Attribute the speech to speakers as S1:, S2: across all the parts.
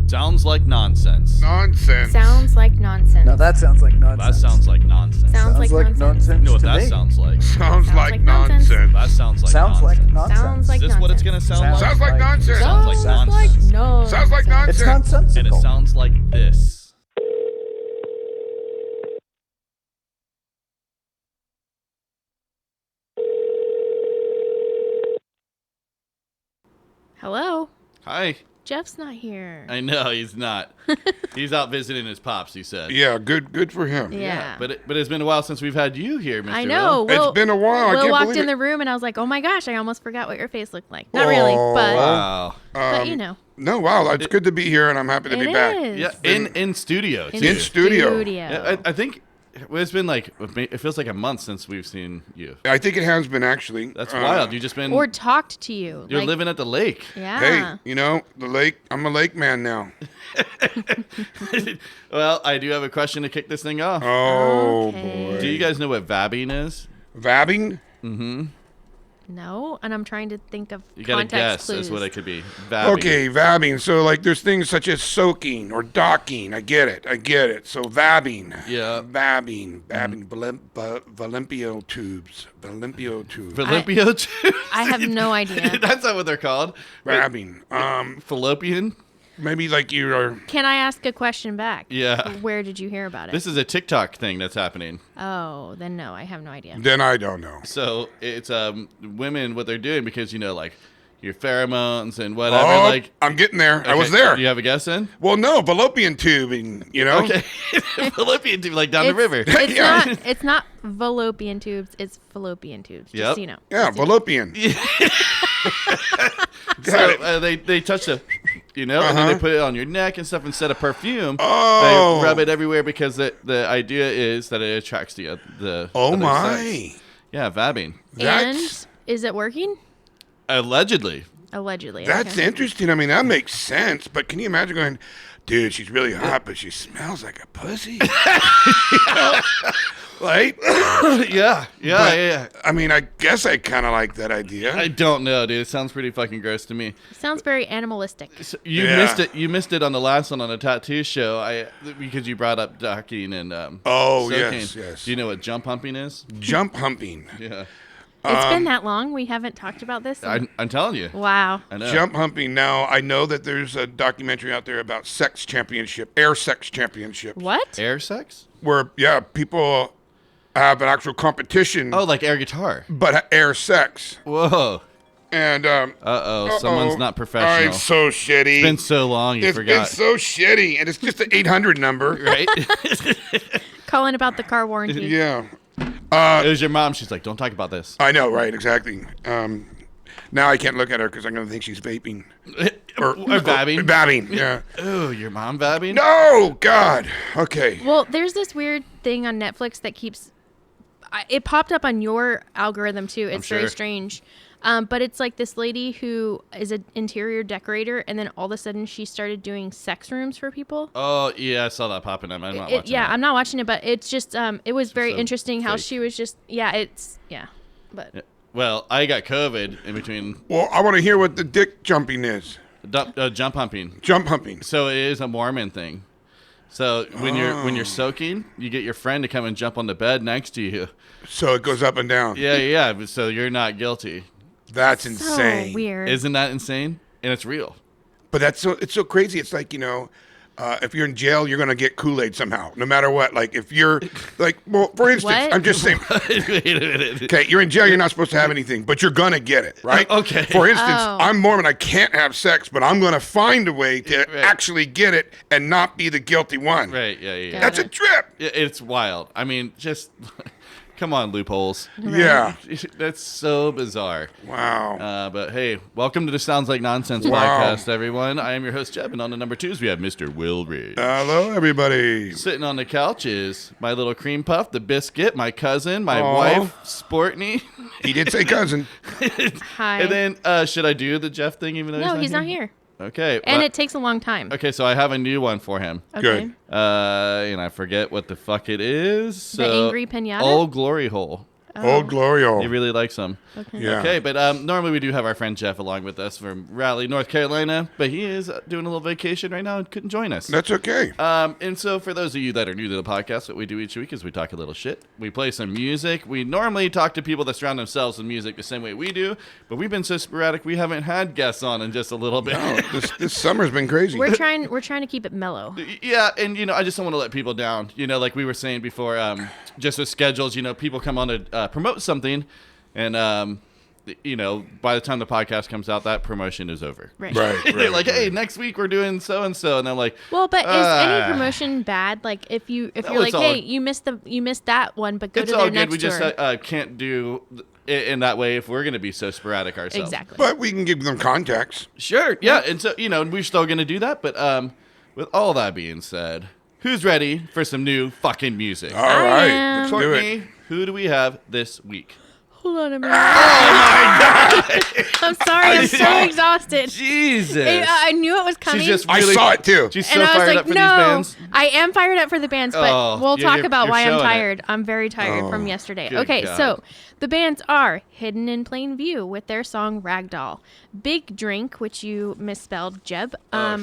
S1: Sounds like nonsense.
S2: Nonsense.
S3: Sounds like nonsense.
S4: Now that sounds like nonsense.
S1: That sounds like nonsense.
S3: Sounds like nonsense.
S1: You know what
S4: to
S1: that
S4: me.
S1: sounds like?
S2: Sounds like
S3: nonsense.
S2: nonsense.
S1: That sounds like
S4: Sounds like
S1: nonsense.
S4: nonsense.
S3: Sounds like
S1: Is this what it's gonna sound like?
S2: Sounds like nonsense.
S1: Sounds like nonsense.
S3: No.
S2: Sounds like nonsense.
S4: It's nonsensical.
S1: And it sounds like this.
S3: Hello.
S1: Hi.
S3: Jeff's not here.
S1: I know he's not. He's out visiting his pops. He said.
S2: Yeah, good for him.
S3: Yeah.
S1: But it's been a while since we've had you here, Mr.
S3: I know.
S1: Will.
S2: It's been a while. I
S3: Will
S2: can't
S3: walked
S2: believe
S3: in
S2: it.
S3: the room and I was like, oh my gosh, I almost forgot what your face looked like. Not really, but
S1: Wow.
S3: you know.
S2: No, wow, it's good to be here, and I'm happy to be back.
S3: Is.
S1: Yeah, in studio.
S3: In
S1: too.
S2: studio.
S1: Yeah, I think it's been like it feels like a month since we've seen you.
S2: I think it has been actually.
S1: That's wild. You just been
S3: Or talked to you.
S1: you're
S3: like,
S1: living at the lake.
S3: Yeah.
S2: Hey, you know the lake. I'm a lake man now.
S1: Well, I do have a question to kick this thing off.
S2: Oh
S3: Okay.
S2: boy.
S1: Do you guys know what vabbing is?
S2: Vabbing?
S3: No, and I'm trying to think of
S1: You gotta
S3: context
S1: guess
S3: clues.
S1: is what it could be. Vabbing.
S2: Okay, vabbing. So like there's things such as soaking or docking. I get it. So vabbing.
S1: Yeah.
S2: Vabbing. Valimpio tubes.
S1: Fallopian tubes?
S3: I have no idea.
S1: That's not what they're called.
S2: Vabbing.
S1: Fallopian?
S2: Maybe like you are.
S3: Can I ask a question back?
S1: Yeah.
S3: Where did you hear about it?
S1: This is a TikTok thing that's happening.
S3: Oh, then no, I have no idea.
S2: Then I don't know.
S1: So it's women what they're doing because like your pheromones and whatever.
S2: Oh,
S1: like
S2: I'm getting there. I
S1: okay,
S2: was there.
S1: Do you have a guess then?
S2: Well, no, fallopian tubing. You know.
S1: Okay. Fallopian tube, like down the river.
S3: It's
S2: Yeah.
S3: not. It's not fallopian tubes. It's fallopian tubes. Just
S1: Yep.
S3: so you know.
S2: Yeah, fallopian.
S1: So they touch the, and then they put it on your neck and stuff instead of perfume.
S2: Oh.
S1: They rub it everywhere because the idea is that it attracts the
S2: Oh
S1: other
S2: my.
S1: sex. Yeah, vabbing.
S2: That's
S3: And is it working?
S1: Allegedly.
S3: Allegedly.
S2: that's
S3: okay.
S2: interesting. I mean, that makes sense. But can you imagine going, dude? She's really hot, but she smells like a pussy. Right?
S1: Yeah.
S2: I mean, I guess I kind of like that idea.
S1: I don't know, dude. It sounds pretty fucking gross to me.
S3: Sounds very animalistic.
S1: So you
S2: Yeah.
S1: missed it. You missed it on the last one on the tattoo show. Because you brought up docking and
S2: Oh,
S1: soaking.
S2: yes.
S1: Do you know what jump humping is?
S2: Jump humping.
S1: Yeah,
S3: It's been that long. We haven't talked about this.
S1: I'm telling you.
S3: Wow.
S1: I know.
S2: Jump humping. Now, I know that there's a documentary out there about air sex championships.
S3: What?
S1: Air sex?
S2: Where, yeah, people have an actual competition,
S1: Oh, like air guitar.
S2: but air sex.
S1: Whoa.
S2: And,
S1: Someone's not professional.
S2: I'm so shitty.
S1: It's been so long, you
S2: It's
S1: forgot.
S2: been so shitty. And it's just an 800 number.
S1: Right?
S3: Calling about the car warranty.
S2: Yeah.
S1: It was your mom. She's like, don't talk about this.
S2: I know, right? Exactly. Now I can't look at her because I'm going to think she's vaping.
S1: Or vabbing.
S2: Vabbing, yeah.
S1: Oh, your mom vabbing?
S2: No, God. Okay.
S3: Well, there's this weird thing on Netflix that keeps. It popped up on your algorithm too. It's very
S1: sure.
S3: strange. But it's like this lady who is an interior decorator, and then all of a sudden she started doing sex rooms for people.
S1: Oh, yeah, I saw that popping up. I'm not watching
S3: Yeah,
S1: that.
S3: I'm not watching it, but it's just it was very
S1: so
S3: interesting how
S1: fake.
S3: she was just but
S1: Well, I got COVID in between
S2: Well, I want to hear what the dick jumping is.
S1: jump humping.
S2: Jump humping.
S1: So it is a Mormon thing. So when you're soaking, you get your friend to come and jump on the bed next to you.
S2: So it goes up and down.
S1: Yeah. So you're not guilty.
S2: That's
S3: so
S2: insane.
S3: weird.
S1: Isn't that insane? And it's real.
S2: But it's so crazy. It's like, if you're in jail, you're going to get Kool-Aid somehow, no matter what. Like if you're like, well, for instance,
S3: What?
S2: I'm just saying,
S1: Wait a minute.
S2: okay, you're in jail, you're not supposed to have anything, but you're going to get it, right?
S1: Okay.
S2: For instance,
S3: Oh.
S2: I'm Mormon, I can't have sex, but I'm going to find a way to
S1: Right.
S2: actually get it and not be the guilty one.
S1: Right, yeah.
S3: Got
S2: That's
S3: it.
S2: a trip.
S1: It's wild. I mean, just come on, loopholes.
S2: Yeah.
S1: That's so bizarre.
S2: Wow.
S1: But hey, welcome to the Sounds Like Nonsense
S2: Wow.
S1: podcast, everyone. I am your host, Jeb, and on the number 2s, we have Mr. Will Reed.
S2: Hello, everybody.
S1: Sitting on the couch is my little cream puff, the biscuit, my cousin, my
S2: Aw.
S1: wife, Sportney.
S2: He did say cousin.
S3: Hi.
S1: And then, should I do the Jeff thing even though
S3: no, he's not here.
S1: Okay.
S3: And
S1: well-
S3: it takes a long time.
S1: Okay, so I have a new one for him.
S3: Okay.
S2: Good.
S1: And I forget what the fuck it is.
S3: The angry pinata?
S1: Old Glory Hole.
S2: Old Glorio.
S1: He really likes them.
S3: Okay.
S2: Yeah.
S1: Okay, but normally we do have our friend Jeff along with us from Raleigh, North Carolina, but he is doing a little vacation right now and couldn't join us.
S2: That's okay.
S1: And so for those of you that are new to the podcast, what we do each week is we talk a little shit. We play some music. We normally talk to people that surround themselves with music the same way we do, but we've been so sporadic we haven't had guests on in just a little bit.
S2: No, this summer's been crazy.
S3: We're trying to keep it mellow.
S1: Yeah, and I just don't want to let people down. Like we were saying before, just with schedules, people come on to promote something, and by the time the podcast comes out, that promotion is over.
S3: Right.
S1: They're like, hey, next week we're doing so and so, and I'm like,
S3: well, but is any promotion bad? Like if you're like,
S1: all,
S3: hey, you missed that one, but go
S1: it's
S3: to
S1: all
S3: their
S1: good.
S3: next
S1: We just
S3: tour.
S1: can't do in that way if we're going to be so sporadic ourselves.
S3: Exactly.
S2: But we can give them contacts.
S1: Sure. Yeah, and so we're still going to do that. But with all that being said, who's ready for some new fucking music?
S2: All right,
S3: am.
S2: let's do it.
S1: Courtney, who do we have this week?
S3: Hold on a minute. I'm sorry. I'm so exhausted.
S1: Jesus.
S3: I knew it was coming.
S1: She's just
S2: I
S1: really,
S2: saw it too.
S1: She's so
S3: and I was
S1: fired
S3: like,
S1: up for
S3: no,
S1: these bands.
S3: I am fired up for the bands, but
S1: Oh,
S3: we'll talk about
S1: you're
S3: why I'm
S1: showing it.
S3: tired. I'm very tired from yesterday.
S1: good
S3: Okay,
S1: God.
S3: so the bands are Hidden in Plain View with their song Ragdoll, Big Drink, which you misspelled, Jeb,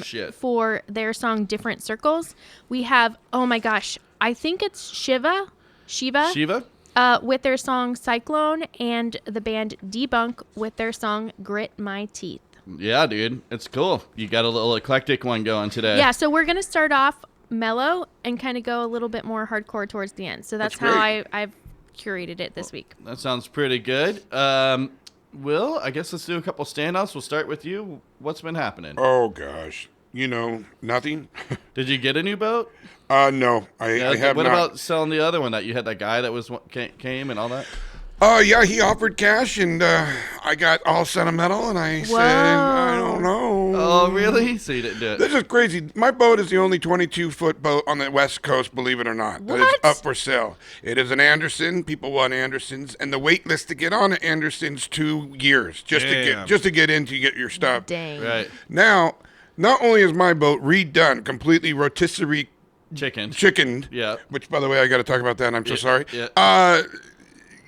S1: shit.
S3: for their song Different Circles. We have, oh my gosh, I think it's Shiva, with their song Cyclone, and the band Debunk with their song Grit My Teeth.
S1: Yeah, dude. It's cool. You got a little eclectic one going today.
S3: Yeah, so we're going to start off mellow and kind of go a little bit more hardcore towards the end. So that's how I've curated it this week.
S1: That sounds pretty good. Will, I guess let's do a couple standouts. We'll start with you. What's been happening?
S2: Oh gosh, nothing.
S1: Did you get a new boat?
S2: No, I have
S1: what
S2: not.
S1: about selling the other one that you had that guy that was came and all that?
S2: Yeah, he offered cash, and I got all sentimental, and I said, I don't know.
S1: Oh, really? So you didn't do it?
S2: This is crazy. My boat is the only 22-foot boat on the West Coast, believe it or not. That is
S3: What?
S2: up for sale. It is an Anderson. People want Andersons, and the wait list to get on an Anderson's 2 years just to get in to get your stuff.
S3: Dang.
S1: Right.
S2: Now, not only is my boat redone, completely rotisserie
S1: Chickened. Yeah.
S2: which, by the way, I got to talk about that. And I'm so sorry.
S1: Yeah.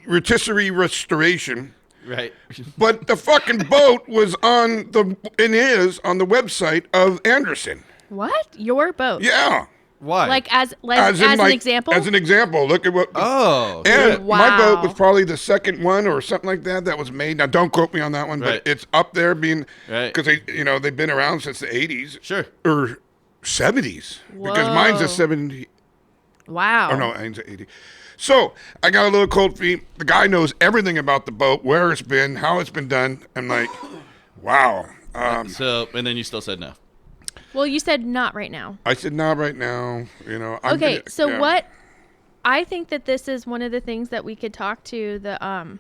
S2: Rotisserie restoration.
S1: Right.
S2: But the fucking boat was on the website of Anderson.
S3: What? Your boat?
S2: Yeah.
S1: Why?
S3: Like as
S2: in,
S3: an
S2: like,
S3: example?
S2: As an example, look at what.
S1: Oh.
S2: And
S3: Wow.
S2: my boat was probably the second one or something like that was made. Now, don't quote me on that one,
S1: Right.
S2: but it's up there being
S1: Right.
S2: because they've been around since the 80s
S1: Sure.
S2: or 70s because mine's a
S3: Whoa.
S2: 70.
S3: Wow.
S2: Oh no, mine's a 80. So I got a little cold feet. The guy knows everything about the boat, where it's been, how it's been done. I'm like, wow.
S1: So, and then you still said no.
S3: Well, you said not right now.
S2: I said, not right now. I'm
S3: Okay,
S2: gonna-
S3: so
S2: yeah.
S3: what? I think that this is one of the things that we could talk to the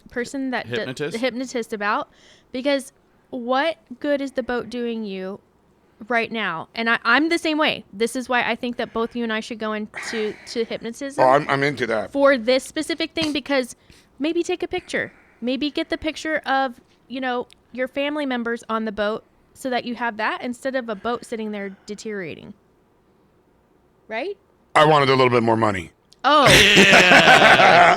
S3: person that
S1: Hypnotist?
S3: the hypnotist about, because what good is the boat doing you right now? And I'm the same way. This is why I think that both you and I should go into hypnotism.
S2: Oh, I'm into that.
S3: For this specific thing, because maybe take a picture. Maybe get the picture of, your family members on the boat so that you have that instead of a boat sitting there deteriorating. Right?
S2: I wanted a little bit more money.
S3: Oh.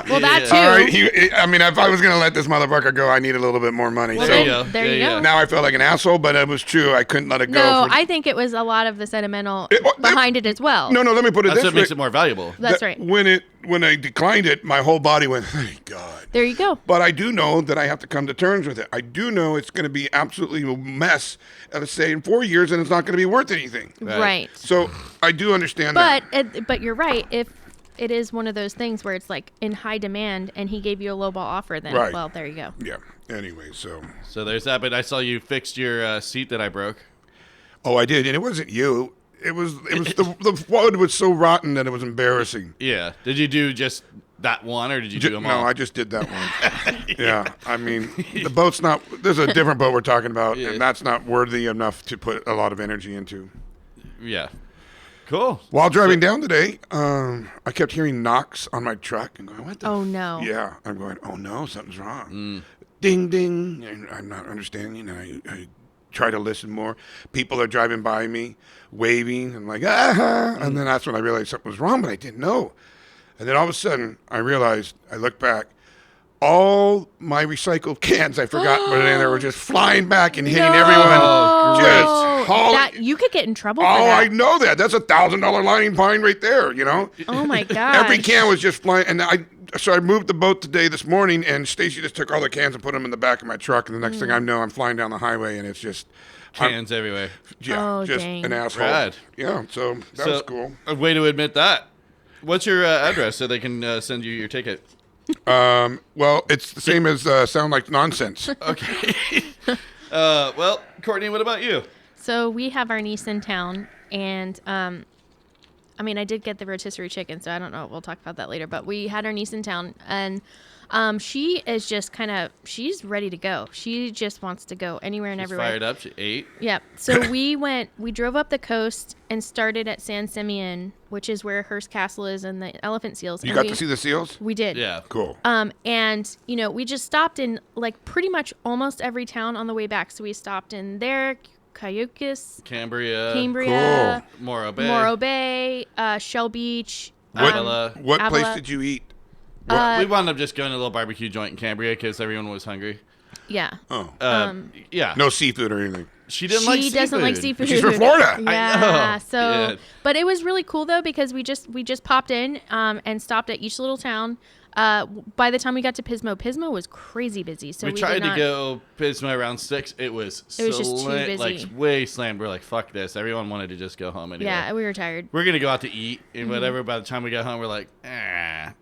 S3: Well, that too.
S2: All right, if I was going to let this motherfucker go, I need a little bit more money.
S3: Well,
S1: There you
S3: then,
S1: go.
S3: there you
S1: Yeah,
S3: go.
S1: yeah.
S2: Now I felt like an asshole, but it was true. I couldn't let it go.
S3: No, I think it was a lot of the sentimental behind it as well.
S2: No, let me put it
S1: That's
S2: this
S1: what
S2: way.
S1: makes it more valuable.
S3: That's
S2: That
S3: right.
S2: When I declined it, my whole body went, thank God.
S3: There you go.
S2: But I do know that I have to come to terms with it. I do know it's going to be absolutely a mess, let's say, in 4 years, and it's not going to be worth anything.
S3: Right.
S2: So I do understand that.
S3: But you're right. If it is one of those things where it's like in high demand and he gave you a lowball offer, then,
S2: Right.
S3: well, there you go.
S2: Yeah. Anyway,
S1: So there's that. But I saw you fixed your seat that I broke.
S2: Oh, I did, and it wasn't you. It was the wood was so rotten that it was embarrassing.
S1: Yeah. Did you do just that one, or did you do them all?
S2: No, I just did that one. Yeah, I mean, the boat's not. There's a different boat we're talking about,
S1: Yeah.
S2: and that's not worthy enough to put a lot of energy into.
S1: Yeah. Cool.
S2: While driving down today, I kept hearing knocks on my truck and going, "What the?"
S3: Oh, no.
S2: Yeah, I'm going, "Oh no, something's wrong." Ding ding, and I'm not understanding. And I try to listen more. People are driving by me, waving, and like, and then that's when I realized something was wrong, but I didn't know. And then all of a sudden, I realized, I looked back, all my recycled cans I forgot were in there were just flying back and hitting
S3: No.
S2: everyone.
S1: Oh,
S2: Just hauling.
S3: That you could get in trouble for
S2: Oh,
S3: that.
S2: I know that. That's $1,000 lining pine right there, you know?
S3: Oh my god.
S2: Every can was just flying. And so I moved the boat this morning, and Stacy just took all the cans and put them in the back of my truck. And the next thing I know, I'm flying down the highway, and it's just
S1: Cans everywhere.
S2: yeah,
S3: Oh,
S2: just
S3: dang.
S2: an asshole.
S1: Rad.
S2: Yeah, so that was cool.
S1: A way to admit that. What's your address so they can send you your ticket?
S2: Well, it's the same as Sound Like Nonsense.
S1: Okay. Well, Courtney, what about you?
S3: So we have our niece in town, and I mean, I did get the rotisserie chicken, so I don't know. We'll talk about that later. But we had our niece in town, and she is just she's ready to go. She just wants to go anywhere and
S1: She's
S3: everywhere.
S1: fired up. She ate.
S3: Yeah. So we drove up the coast and started at San Simeon, which is where Hearst Castle is, and the elephant seals.
S2: You
S3: And
S2: got to see the seals?
S3: We did.
S1: Yeah.
S2: Cool.
S3: And we just stopped in like pretty much almost every town on the way back. So we stopped in there, Cayucas,
S1: Cambria.
S3: Cool.
S1: Morro Bay.
S3: Shell Beach.
S1: Avila.
S2: What place
S3: Avila.
S2: did you eat?
S1: We wound up just going to a little barbecue joint in Cambria because everyone was hungry.
S3: Yeah.
S2: Oh,
S1: Yeah.
S2: no seafood or anything.
S1: She didn't like seafood.
S3: doesn't like seafood.
S2: She's from Florida.
S3: Yeah.
S1: know.
S3: So,
S1: Yeah.
S3: but it was really cool though because we just popped in and stopped at each little town. By the time we got to Pismo was crazy busy. So
S1: we
S3: we
S1: tried
S3: did
S1: to
S3: not,
S1: go Pismo around 6. It was
S3: just too busy.
S1: like way slammed. We're like, fuck this. Everyone wanted to just go home anyway.
S3: Yeah, we were tired.
S1: We're gonna go out to eat and whatever. By the time we got home, we're like,
S2: Yeah.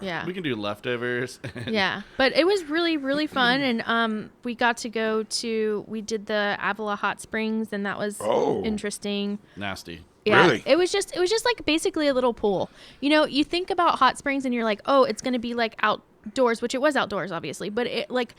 S3: Yeah.
S1: We can do leftovers.
S3: Yeah, but it was really, really fun, and we got to we did the Avila Hot Springs, and that was interesting.
S1: Nasty.
S3: Yeah,
S2: Really?
S3: it was just like basically a little pool. You think about hot springs, and you're like, oh, it's gonna be like outdoors, which it was outdoors, obviously, but it like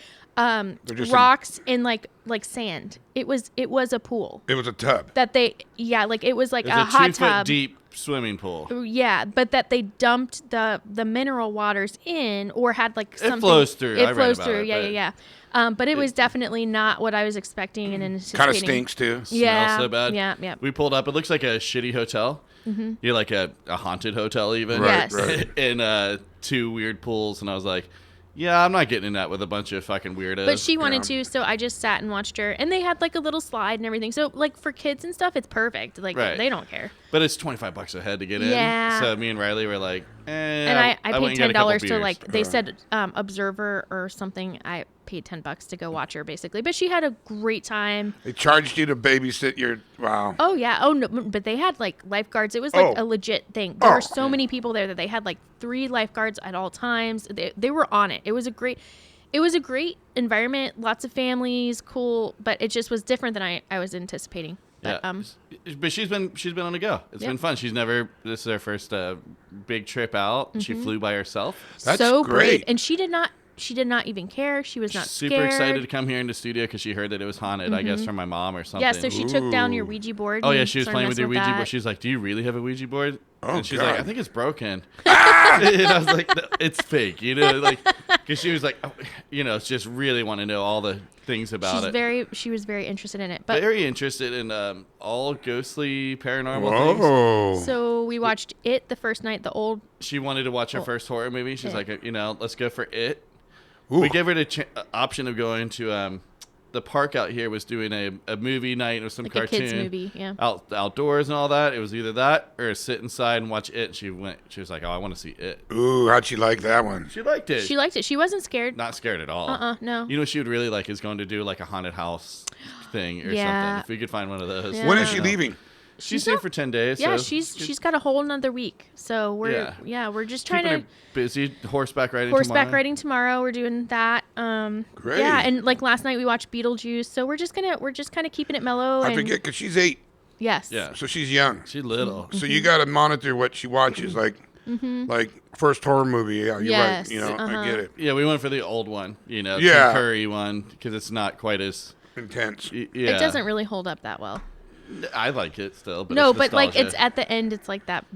S2: just
S3: rocks and like sand. It was a pool
S2: It was a tub.
S3: that like it was like
S1: It was
S3: a hot
S1: 2 foot
S3: tub.
S1: deep swimming pool.
S3: Yeah, but that they dumped the mineral waters in, or had like something.
S1: flows through. I
S3: It
S1: read
S3: flows
S1: about
S3: through.
S1: it,
S3: Yeah,
S1: but-
S3: yeah. But it was definitely not what I was expecting and anticipating.
S2: Kind of stinks too.
S3: Yeah.
S1: Smells so bad.
S3: Yeah, yeah.
S1: We pulled up. It looks like a shitty hotel. Mm-hmm. You're like a haunted hotel even.
S2: Right,
S3: Yes.
S2: right.
S1: And 2 weird pools, and I was like, yeah, I'm not getting in that with a bunch of fucking weirdos.
S3: But she wanted to, so I just sat and watched her. And they had like a little slide and everything. So like for kids and stuff, it's perfect. Like
S1: Right.
S3: they don't care.
S1: But it's $25 a head to get in.
S3: Yeah.
S1: So me and Riley were like,
S3: And I
S1: went
S3: paid
S1: and got a couple
S3: $10 to
S1: beers.
S3: like they said observer or something. I paid $10 to go watch her basically. But she had a great time.
S2: They charged you to babysit your. Wow.
S3: Oh yeah. Oh no. But they had like lifeguards. It was like
S2: Oh.
S3: a legit thing. There
S2: Oh.
S3: were so many people there that they had like 3 lifeguards at all times. They were on it. It was a great environment. Lots of families, cool. But it just was different than I was anticipating. But,
S1: Yeah. But she's been on the go. It's
S3: Yeah.
S1: been fun. This is her first big trip out. She flew by herself.
S2: That's
S3: so
S2: great.
S3: brave. And she did not even care. She was not
S1: Super
S3: scared.
S1: excited to come here in the studio because she heard that it was haunted. I guess from my mom or something.
S3: Yeah, so she took down your Ouija board.
S1: Oh yeah,
S3: and
S1: she was
S3: started
S1: playing with your
S3: messing
S1: Ouija board.
S3: that.
S1: She's like, "Do you really have a Ouija board?"
S2: Oh,
S1: and she's
S2: God.
S1: like, "I think it's broken." And I was like, "No, "It's fake," like because she was like, oh, it's just really want to know all the things about it.
S3: She was very interested in it. But
S1: Very interested in all ghostly paranormal things.
S2: Whoa.
S3: so we watched It the first night. The old
S1: She wanted to watch her first horror movie. She's
S3: Yeah.
S1: like, let's go for It.
S2: Ooh.
S1: We gave her the option of going to the park out here was doing a movie night or some
S3: like a
S1: cartoon
S3: kids movie. Yeah.
S1: outdoors and all that. It was either that or sit inside and watch It. She was like, "Oh, I want to see It."
S2: Ooh, how'd she like that one?
S1: She liked it.
S3: She liked it. She wasn't scared.
S1: Not scared at all.
S3: No.
S1: You know what she would really like is going to do like a haunted house thing or
S3: Yeah.
S1: something. If we could find one of those.
S3: Yeah.
S2: When is she leaving?
S1: She's here
S3: not-
S1: for 10 days.
S3: Yeah,
S1: so
S3: she's got a whole another week. So we're we're just trying
S1: keeping
S3: to
S1: her busy. Horseback riding
S3: horseback
S1: tomorrow.
S3: riding tomorrow. We're doing that.
S2: Great.
S3: Yeah, and like last night we watched Beetlejuice. So we're just kind of keeping it mellow.
S2: I
S3: and
S2: forget because she's 8,
S3: Yes.
S1: Yeah.
S2: so she's young.
S1: She's little.
S2: So you got to monitor what she watches, like first horror movie. Yeah, you're
S3: Yes,
S2: right. I get it.
S1: Yeah, we went for the old one,
S2: Yeah.
S1: Tim Curry one, because it's not quite as.
S2: Intense.
S1: Yeah.
S3: It doesn't really hold up that well.
S1: I like it still, but
S3: No,
S1: it's
S3: but like it's
S1: nostalgia.
S3: at the end. It's like that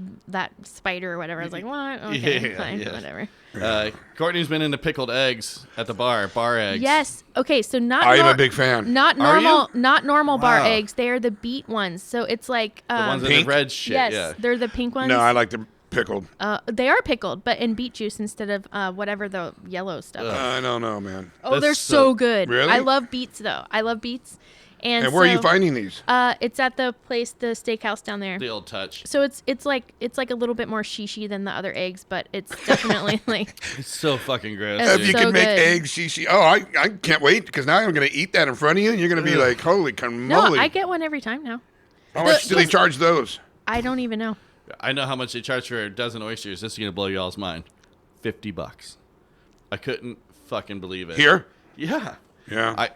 S3: spider or whatever. I was like, what? Okay,
S1: Yeah,
S3: fine,
S1: yeah.
S3: whatever.
S1: Courtney's been into pickled eggs at the bar eggs.
S3: Yes. Okay. So not.
S2: I am a big fan.
S3: Not
S1: Are
S3: normal.
S1: you?
S3: Not normal bar
S1: Wow.
S3: eggs. They are the beet ones. So it's like
S1: The ones that
S2: Pink?
S1: are red shit.
S3: yes,
S1: Yeah.
S3: they're the pink ones.
S2: No, I like the pickled?
S3: They are pickled, but in beet juice instead of whatever the yellow stuff.
S2: I don't know, man.
S3: Oh,
S1: That's
S3: they're so good.
S2: Really?
S3: I love beets though. I love beets.
S2: And where are you finding these?
S3: It's at the steakhouse down there.
S1: The old touch.
S3: So it's like a little bit more shishi than the other eggs, but it's definitely like
S1: It's so fucking gross.
S3: It's
S2: If you
S3: so
S2: can make
S3: good.
S2: eggs shishi. Oh, I can't wait because now I'm going to eat that in front of you and you're going to be like, holy
S3: no.
S2: moly.
S3: I get one every time now.
S2: How much do they charge those?
S3: I don't even know.
S1: I know how much they charge for a dozen oysters. This is gonna blow y'all's mind. $50. I couldn't fucking believe it.
S2: Here?
S1: Yeah.
S2: Yeah.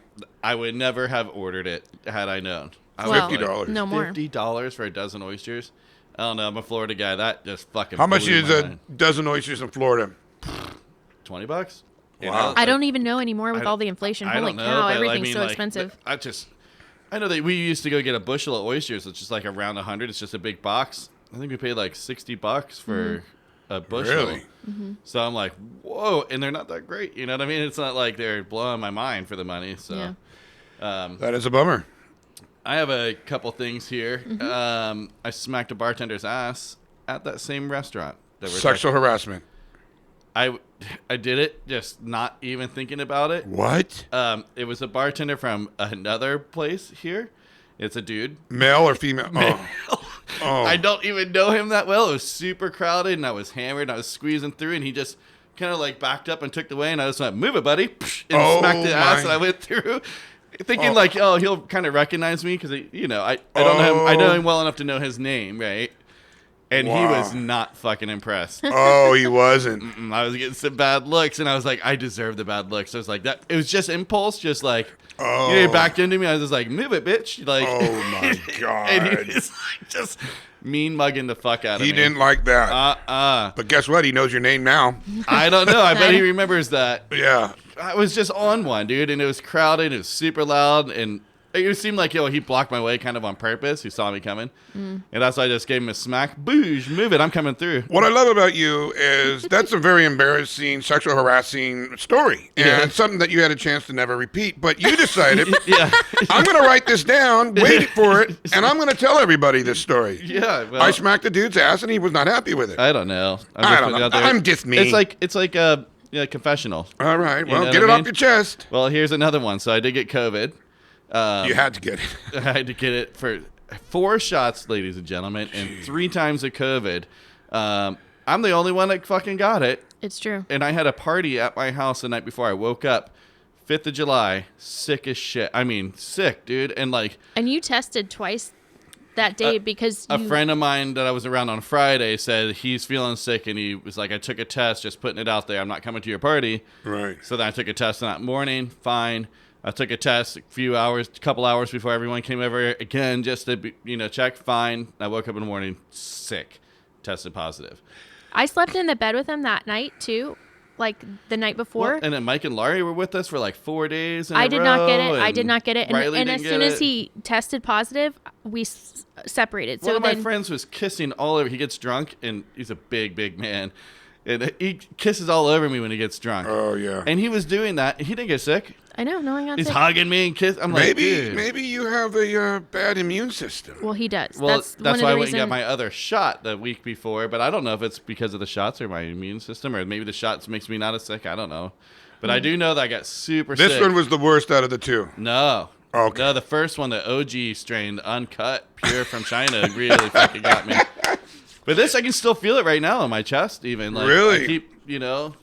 S1: I would never have ordered it had I known. I
S3: Well,
S1: was
S2: $50.
S3: No more.
S1: $50 for a dozen oysters. I don't know. I'm a Florida guy. That just fucking.
S2: How much
S1: blew
S2: is
S1: my
S2: a
S1: mind.
S2: dozen oysters in Florida?
S1: $20? You
S2: Wow.
S1: know,
S3: I don't even know anymore with
S1: I-
S3: all the inflation.
S1: I
S3: Holy
S1: don't know,
S3: cow,
S1: but,
S3: everything's so
S1: like,
S3: expensive.
S1: I know that we used to go get a bushel of oysters, which is like around 100. It's just a big box. I think we paid like $60 for a bushel.
S2: Really?
S1: So I'm like, whoa, and they're not that great. You know what I mean? It's not like they're blowing my mind for the money. So
S3: Yeah.
S2: That is a bummer.
S1: I have a couple things here. I smacked a bartender's ass at that same restaurant. That we're
S2: Sexual harassment.
S1: I did it just not even thinking about it.
S2: What?
S1: It was a bartender from another place here. It's a dude.
S2: Male or female? Oh.
S1: I don't even know him that well. It was super crowded, and I was hammered, and I was squeezing through, and he just kind of like backed up and took the way, and I just went, "Move it, buddy," and smacked the ass, and I went through, thinking like, "Oh, he'll kind of recognize me because you know I don't know him. I know him well enough to know his name, right?" And he
S2: Wow.
S1: was not fucking impressed.
S2: Oh, he wasn't.
S1: I was getting some bad looks, and I was like, I deserve the bad looks. So I was like, that. It was just impulse, just like,
S2: Oh.
S1: you know, he backed into me. I was just like, move it, bitch. Like,
S2: Oh, my God.
S1: and he was like, just mean mugging the fuck out of
S2: He
S1: me.
S2: didn't like that. But guess what? He knows your name now.
S1: I don't know. I bet he remembers that.
S2: Yeah.
S1: I was just on one, dude, and it was crowded. It was super loud, and it seemed like he blocked my way kind of on purpose. He saw me coming, and that's why I just gave him a smack. Boosh, move it. I'm coming through.
S2: What I love about you is that's a very embarrassing, sexual harassing story. And
S1: Yeah.
S2: something that you had a chance to never repeat. But you decided,
S1: Yeah,
S2: I'm going to write this down, wait for it, and I'm going to tell everybody this story.
S1: yeah. Well,
S2: I smacked the dude's ass, and he was not happy with it.
S1: I don't know.
S2: I don't
S1: putting it
S2: know.
S1: out there.
S2: I'm just me.
S1: It's like a confessional.
S2: All right. Well,
S1: know
S2: get
S1: what
S2: it
S1: I
S2: off
S1: mean?
S2: your chest.
S1: Well, here's another one. So I did get COVID.
S2: You had to get it.
S1: I had to get it for 4 shots, ladies and gentlemen, and 3 times of COVID. I'm the only one that fucking got it.
S3: It's true.
S1: And I had a party at my house the night before I woke up. 5th of July, sick as shit. I mean, sick, dude. And like
S3: And you tested twice that day because
S1: a
S3: you,
S1: friend of mine that I was around on Friday said he's feeling sick, and he was like, I took a test, just putting it out there. I'm not coming to your party.
S2: Right.
S1: So then I took a test that morning. Fine. I took a test a couple hours before everyone came over again, just to check. Fine. I woke up in the morning sick, tested positive.
S3: I slept in the bed with him that night too, like the night before.
S1: Well, and then Mike and Laurie were with us for like 4 days.
S3: I did not get it. I did not get it. And,
S1: Riley
S3: and
S1: didn't
S3: as soon
S1: get
S3: as
S1: it.
S3: he tested positive, we separated.
S1: One
S3: So
S1: of my
S3: then
S1: friends was kissing all over. He gets drunk, and he's a big man. And he kisses all over me when he gets drunk.
S2: Oh, yeah.
S1: And he was doing that. He didn't get sick.
S3: I know, no one got
S1: He's
S3: sick.
S1: hugging me and kissing. I'm like, dude.
S2: Maybe you have a bad immune system.
S3: Well, he does.
S1: Well,
S3: that's one
S1: that's
S3: of
S1: why I
S3: the
S1: went and got
S3: reasons.
S1: my other shot the week before. But I don't know if it's because of the shots or my immune system, or maybe the shots makes me not as sick. I don't know. But I do know that I got super sick.
S2: This one was the worst out of the two.
S1: No.
S2: Okay.
S1: No, the first one, the OG strain, uncut, pure from China, really fucking got me. But this, I can still feel it right now on my chest, even. Like,
S2: Really?
S1: I keep,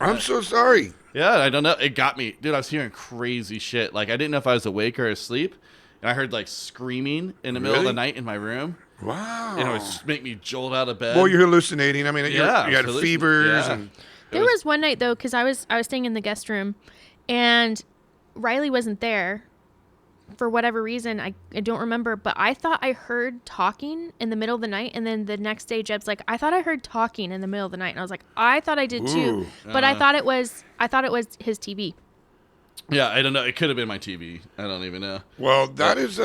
S2: I'm so sorry.
S1: Yeah, I don't know. It got me. Dude, I was hearing crazy shit. Like, I didn't know if I was awake or asleep. And I heard, like, screaming in the middle of the
S2: Really?
S1: night in my room.
S2: Wow.
S1: And it would just make me jolt out of bed.
S2: Well, you're hallucinating. I mean, you had
S1: absolutely.
S2: fevers.
S1: Yeah.
S2: And
S3: There was one night though, because I was staying in the guest room, and Riley wasn't there for whatever reason. I don't remember, but I thought I heard talking in the middle of the night, and then the next day Jeb's like, I thought I heard talking in the middle of the night, and I was like, I thought I did too,
S2: Ooh.
S3: but I thought it was his TV.
S1: Yeah, I don't know. It could have been my TV. I don't even know.
S2: well, that is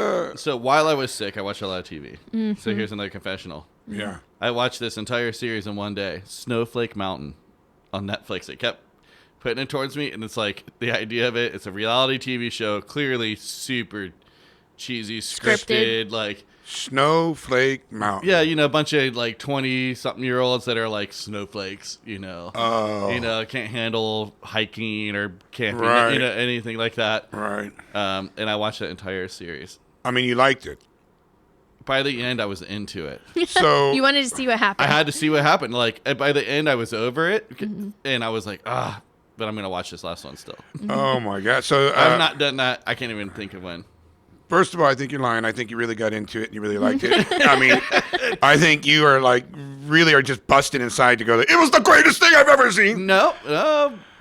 S1: So while I was sick, I watched a lot of TV.
S3: Mm-hmm.
S1: So here's another confessional.
S2: yeah.
S1: I watched this entire series in one day, Snowflake Mountain, on Netflix. It kept putting it towards me, and it's like the idea of it. It's a reality TV show, clearly super cheesy, scripted. Like
S2: Snowflake Mountain.
S1: yeah, a bunch of like 20-something-year-olds that are like snowflakes,
S2: Oh.
S1: can't handle hiking or camping,
S2: Right.
S1: anything like that.
S2: Right.
S1: And I watched that entire series.
S2: I mean, you liked it.
S1: By the end, I was into it.
S2: So
S3: You wanted to see what
S1: I
S3: happened.
S1: had to see what happened. Like by the end, I was over it, and I was like, but I'm gonna watch this last one still.
S2: oh my God. So
S1: I've not done that. I can't even think of when.
S2: first of all, I think you're lying. I think you really got into it and you really liked it. I mean, I think you are like really are just busting inside to go. It was the greatest thing I've ever seen.
S1: No.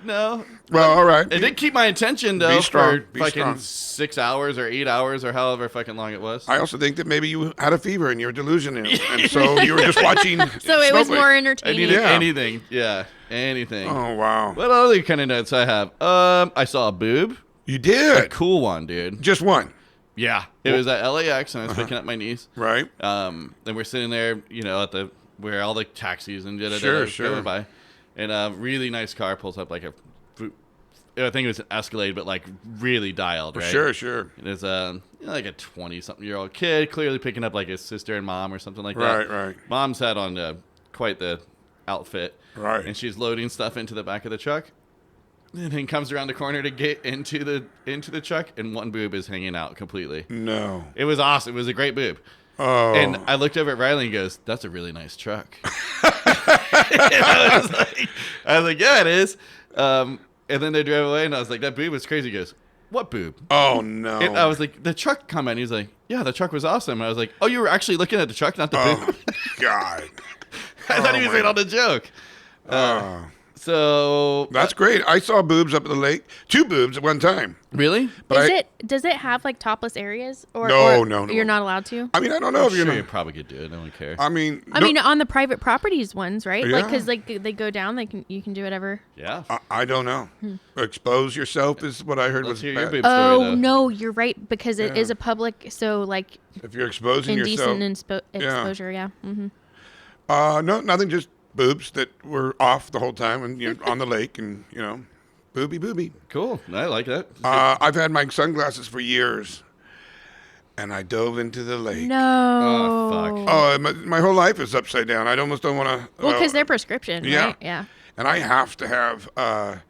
S2: Well, all right.
S1: It did keep my attention though
S2: strong,
S1: for
S2: be
S1: fucking
S2: strong.
S1: 6 hours or 8 hours or however fucking long it was.
S2: I also think that maybe you had a fever and you were delusional, and so you were just watching.
S3: So it was
S2: Snowflake.
S3: more
S1: I
S3: entertaining.
S1: needed
S2: Yeah.
S1: anything. Yeah, anything.
S2: Oh wow!
S1: What other kind of notes I have? I saw a boob.
S2: You
S1: A
S2: did
S1: cool one, dude.
S2: just one,
S1: Yeah. It was at LAX and I was picking up my niece.
S2: right?
S1: And we're sitting there, at the where all the taxis and
S2: Sure,
S1: going by, and a really nice car pulls up, like I think it was an Escalade, but like really dialed, right?
S2: Sure.
S1: And it's like a 20-something-year-old kid, clearly picking up like his sister and mom or something like that.
S2: Right.
S1: Mom's had on quite the outfit,
S2: Right.
S1: and she's loading stuff into the back of the truck. And then comes around the corner to get into the truck, and one boob is hanging out completely.
S2: No.
S1: It was awesome. It was a great boob.
S2: Oh.
S1: And I looked over at Riley and goes, "That's a really nice truck." And I was like, "Yeah, it is." And then they drove away, and I was like, "That boob was crazy." He goes, "What boob?"
S2: Oh no.
S1: And I was like, "The truck comment." He's like, "Yeah, the truck was awesome." And I was like, "Oh, you were actually looking at the truck, not the boob?"
S2: Oh God.
S1: I thought he was
S2: my-
S1: in on the joke.
S2: Oh.
S1: So
S2: That's great. I saw boobs up at the lake. 2 boobs at one time.
S1: really,
S2: But
S3: Does it have like topless areas or
S2: No.
S3: you're not allowed to?
S2: I mean, I don't know
S1: I'm
S2: if you're.
S1: sure you probably could do it. No one cares.
S2: I mean,
S3: I mean, on the private properties ones, right? Like,
S2: Yeah.
S3: because like they go down, you can do whatever.
S1: Yeah.
S2: I don't know. Expose yourself is what I heard
S1: Let's
S2: was
S1: hear your
S2: bad.
S1: boob story,
S3: Oh
S1: though.
S3: no, you're right because it
S2: Yeah.
S3: is a public, so like
S2: If you're exposing yourself.
S3: indecent exposure. Yeah. Mm-hmm.
S2: No, nothing. Just boobs that were off the whole time and on the lake and booby.
S1: Cool. I like that.
S2: I've had my sunglasses for years, and I dove into the lake.
S3: No.
S1: Oh, fuck.
S2: Oh, my whole life is upside down. I almost don't want to.
S3: Well, because they're prescription,
S2: yeah.
S3: right? Yeah.
S2: And I have to have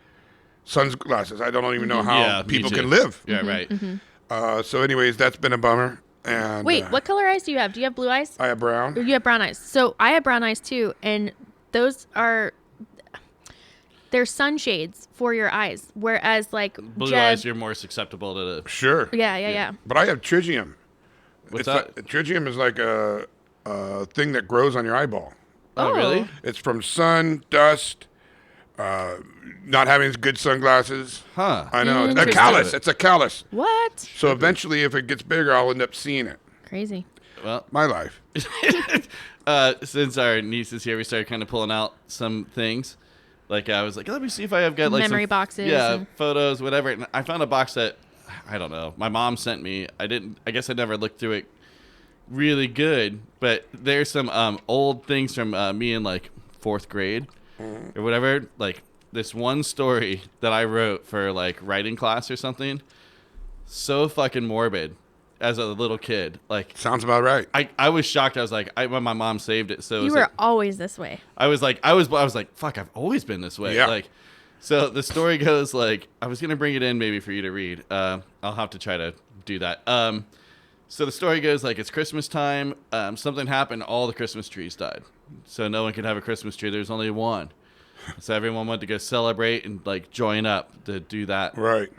S2: sunglasses. I don't even know how
S1: Yeah, me
S2: people
S1: too.
S2: can live.
S1: Yeah, right.
S2: So, anyways, that's been a bummer. And
S3: Wait, what color eyes do you have? Do you have blue eyes?
S2: I have brown.
S3: Or you have brown eyes. So I have brown eyes too, and they're sunshades for your eyes. Whereas like
S1: Blue
S3: Jeb,
S1: eyes, you're more susceptible to the.
S2: Sure.
S3: yeah.
S2: But I have tritium.
S1: What's
S2: It's
S1: that?
S2: tritium is like a thing that grows on your eyeball.
S1: Oh, really?
S2: It's from sun, dust, not having good sunglasses.
S1: Huh.
S2: I know. It's a
S3: Interesting.
S2: callus. It's a callus.
S3: What?
S2: So eventually, if it gets bigger, I'll end up seeing it.
S3: Crazy.
S1: Well,
S2: My life.
S1: since our niece is here, we started kind of pulling out some things. Like I was like, let me see if I have got like
S3: Memory
S1: some,
S3: boxes
S1: yeah,
S3: and-
S1: photos, whatever. And I found a box that I don't know. My mom sent me. I guess I never looked through it really good. But there's some old things from me in like 4th grade or whatever. Like this one story that I wrote for like writing class or something. So fucking morbid. As a little kid, like
S2: Sounds about right.
S1: I was shocked. I was like, when my mom saved it, so it
S3: You
S1: was
S3: were
S1: like,
S3: always this way.
S1: I was like, fuck, I've always been this way.
S2: Yeah.
S1: Like, so the story goes like, I was gonna bring it in maybe for you to read. I'll have to try to do that. So the story goes like, it's Christmas time. Something happened. All the Christmas trees died, so no one could have a Christmas tree. There's only one. So everyone went to go celebrate and like join up to do that.
S2: Right.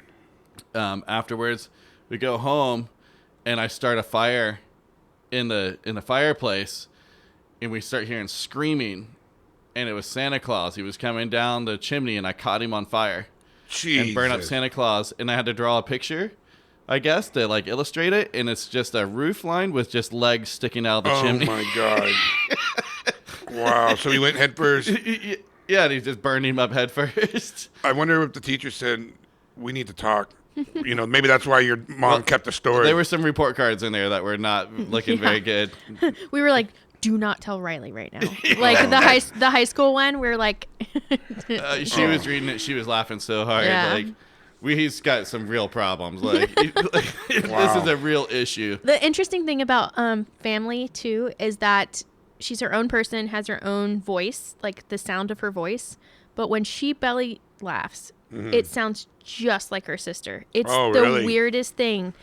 S1: Afterwards, we go home. And I start a fire in the fireplace, and we start hearing screaming, and it was Santa Claus. He was coming down the chimney, and I caught him on fire and burned up
S2: Jesus.
S1: Santa Claus. And I had to draw a picture, I guess, to like illustrate it. And it's just a roof line with just legs sticking out of the
S2: Oh
S1: chimney.
S2: my God. Wow. So he went head first.
S1: Yeah, and he just burned him up head first.
S2: I wonder if the teacher said, "We need to talk." Maybe that's why your mom kept the story.
S1: There were some report cards in there that were not looking very good.
S3: We were like, do not tell Riley right now. Like the high school one, we're like,
S1: She was reading it. She was laughing so hard.
S3: Yeah.
S1: Like, He's got some real problems. Like, this
S2: Wow.
S1: is a real issue.
S3: The interesting thing about Family too is that she's her own person, has her own voice, like the sound of her voice. But when she belly laughs, it sounds just like her sister. It's
S2: Oh,
S3: the
S2: really?
S3: weirdest thing.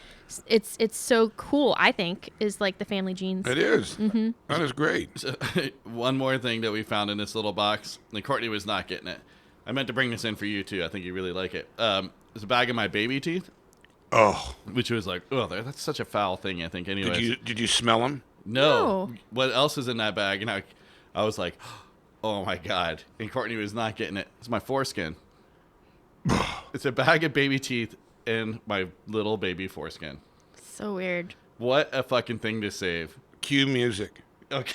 S3: It's so cool. I think is like the family genes.
S2: It is. Mm-hmm. That is great.
S1: So, one more thing that we found in this little box, and Courtney was not getting it. I meant to bring this in for you too. I think you really like it. It's a bag of my baby teeth,
S2: Oh,
S1: which was like, oh, that's such a foul thing. I think. Anyways,
S2: did you smell them?
S1: no.
S3: No.
S1: What else is in that bag? And I was like, oh my god. And Courtney was not getting it. It's my foreskin. It's a bag of baby teeth and my little baby foreskin.
S3: So weird.
S1: What a fucking thing to save.
S2: Cue music.
S1: Okay.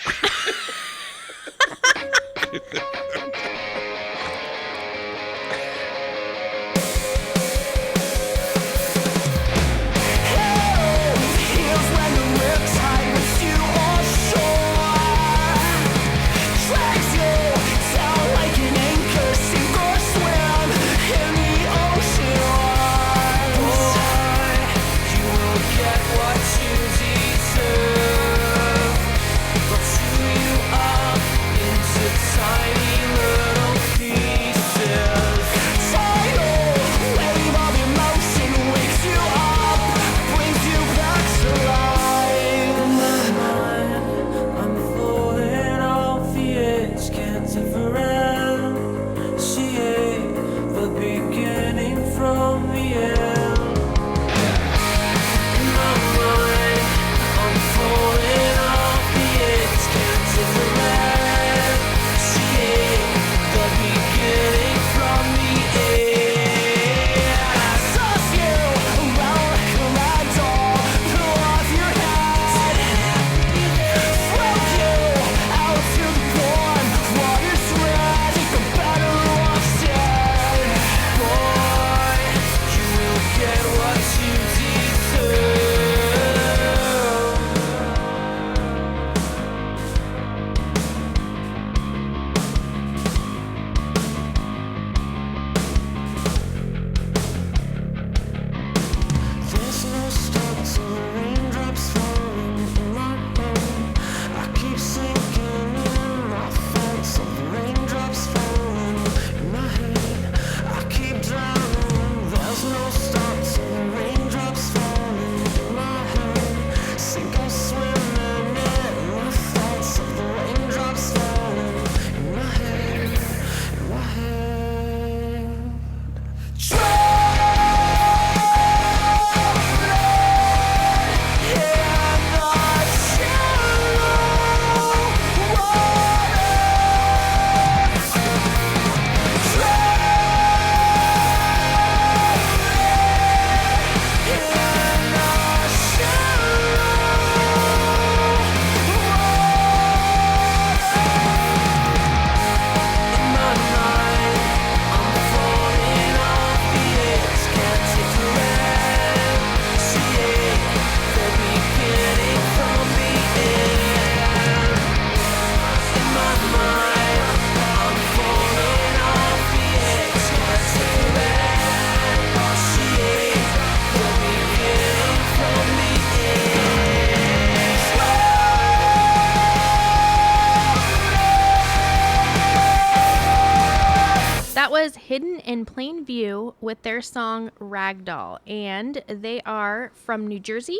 S3: Was Hidden in Plain View with their song Ragdoll, and they are from New Jersey.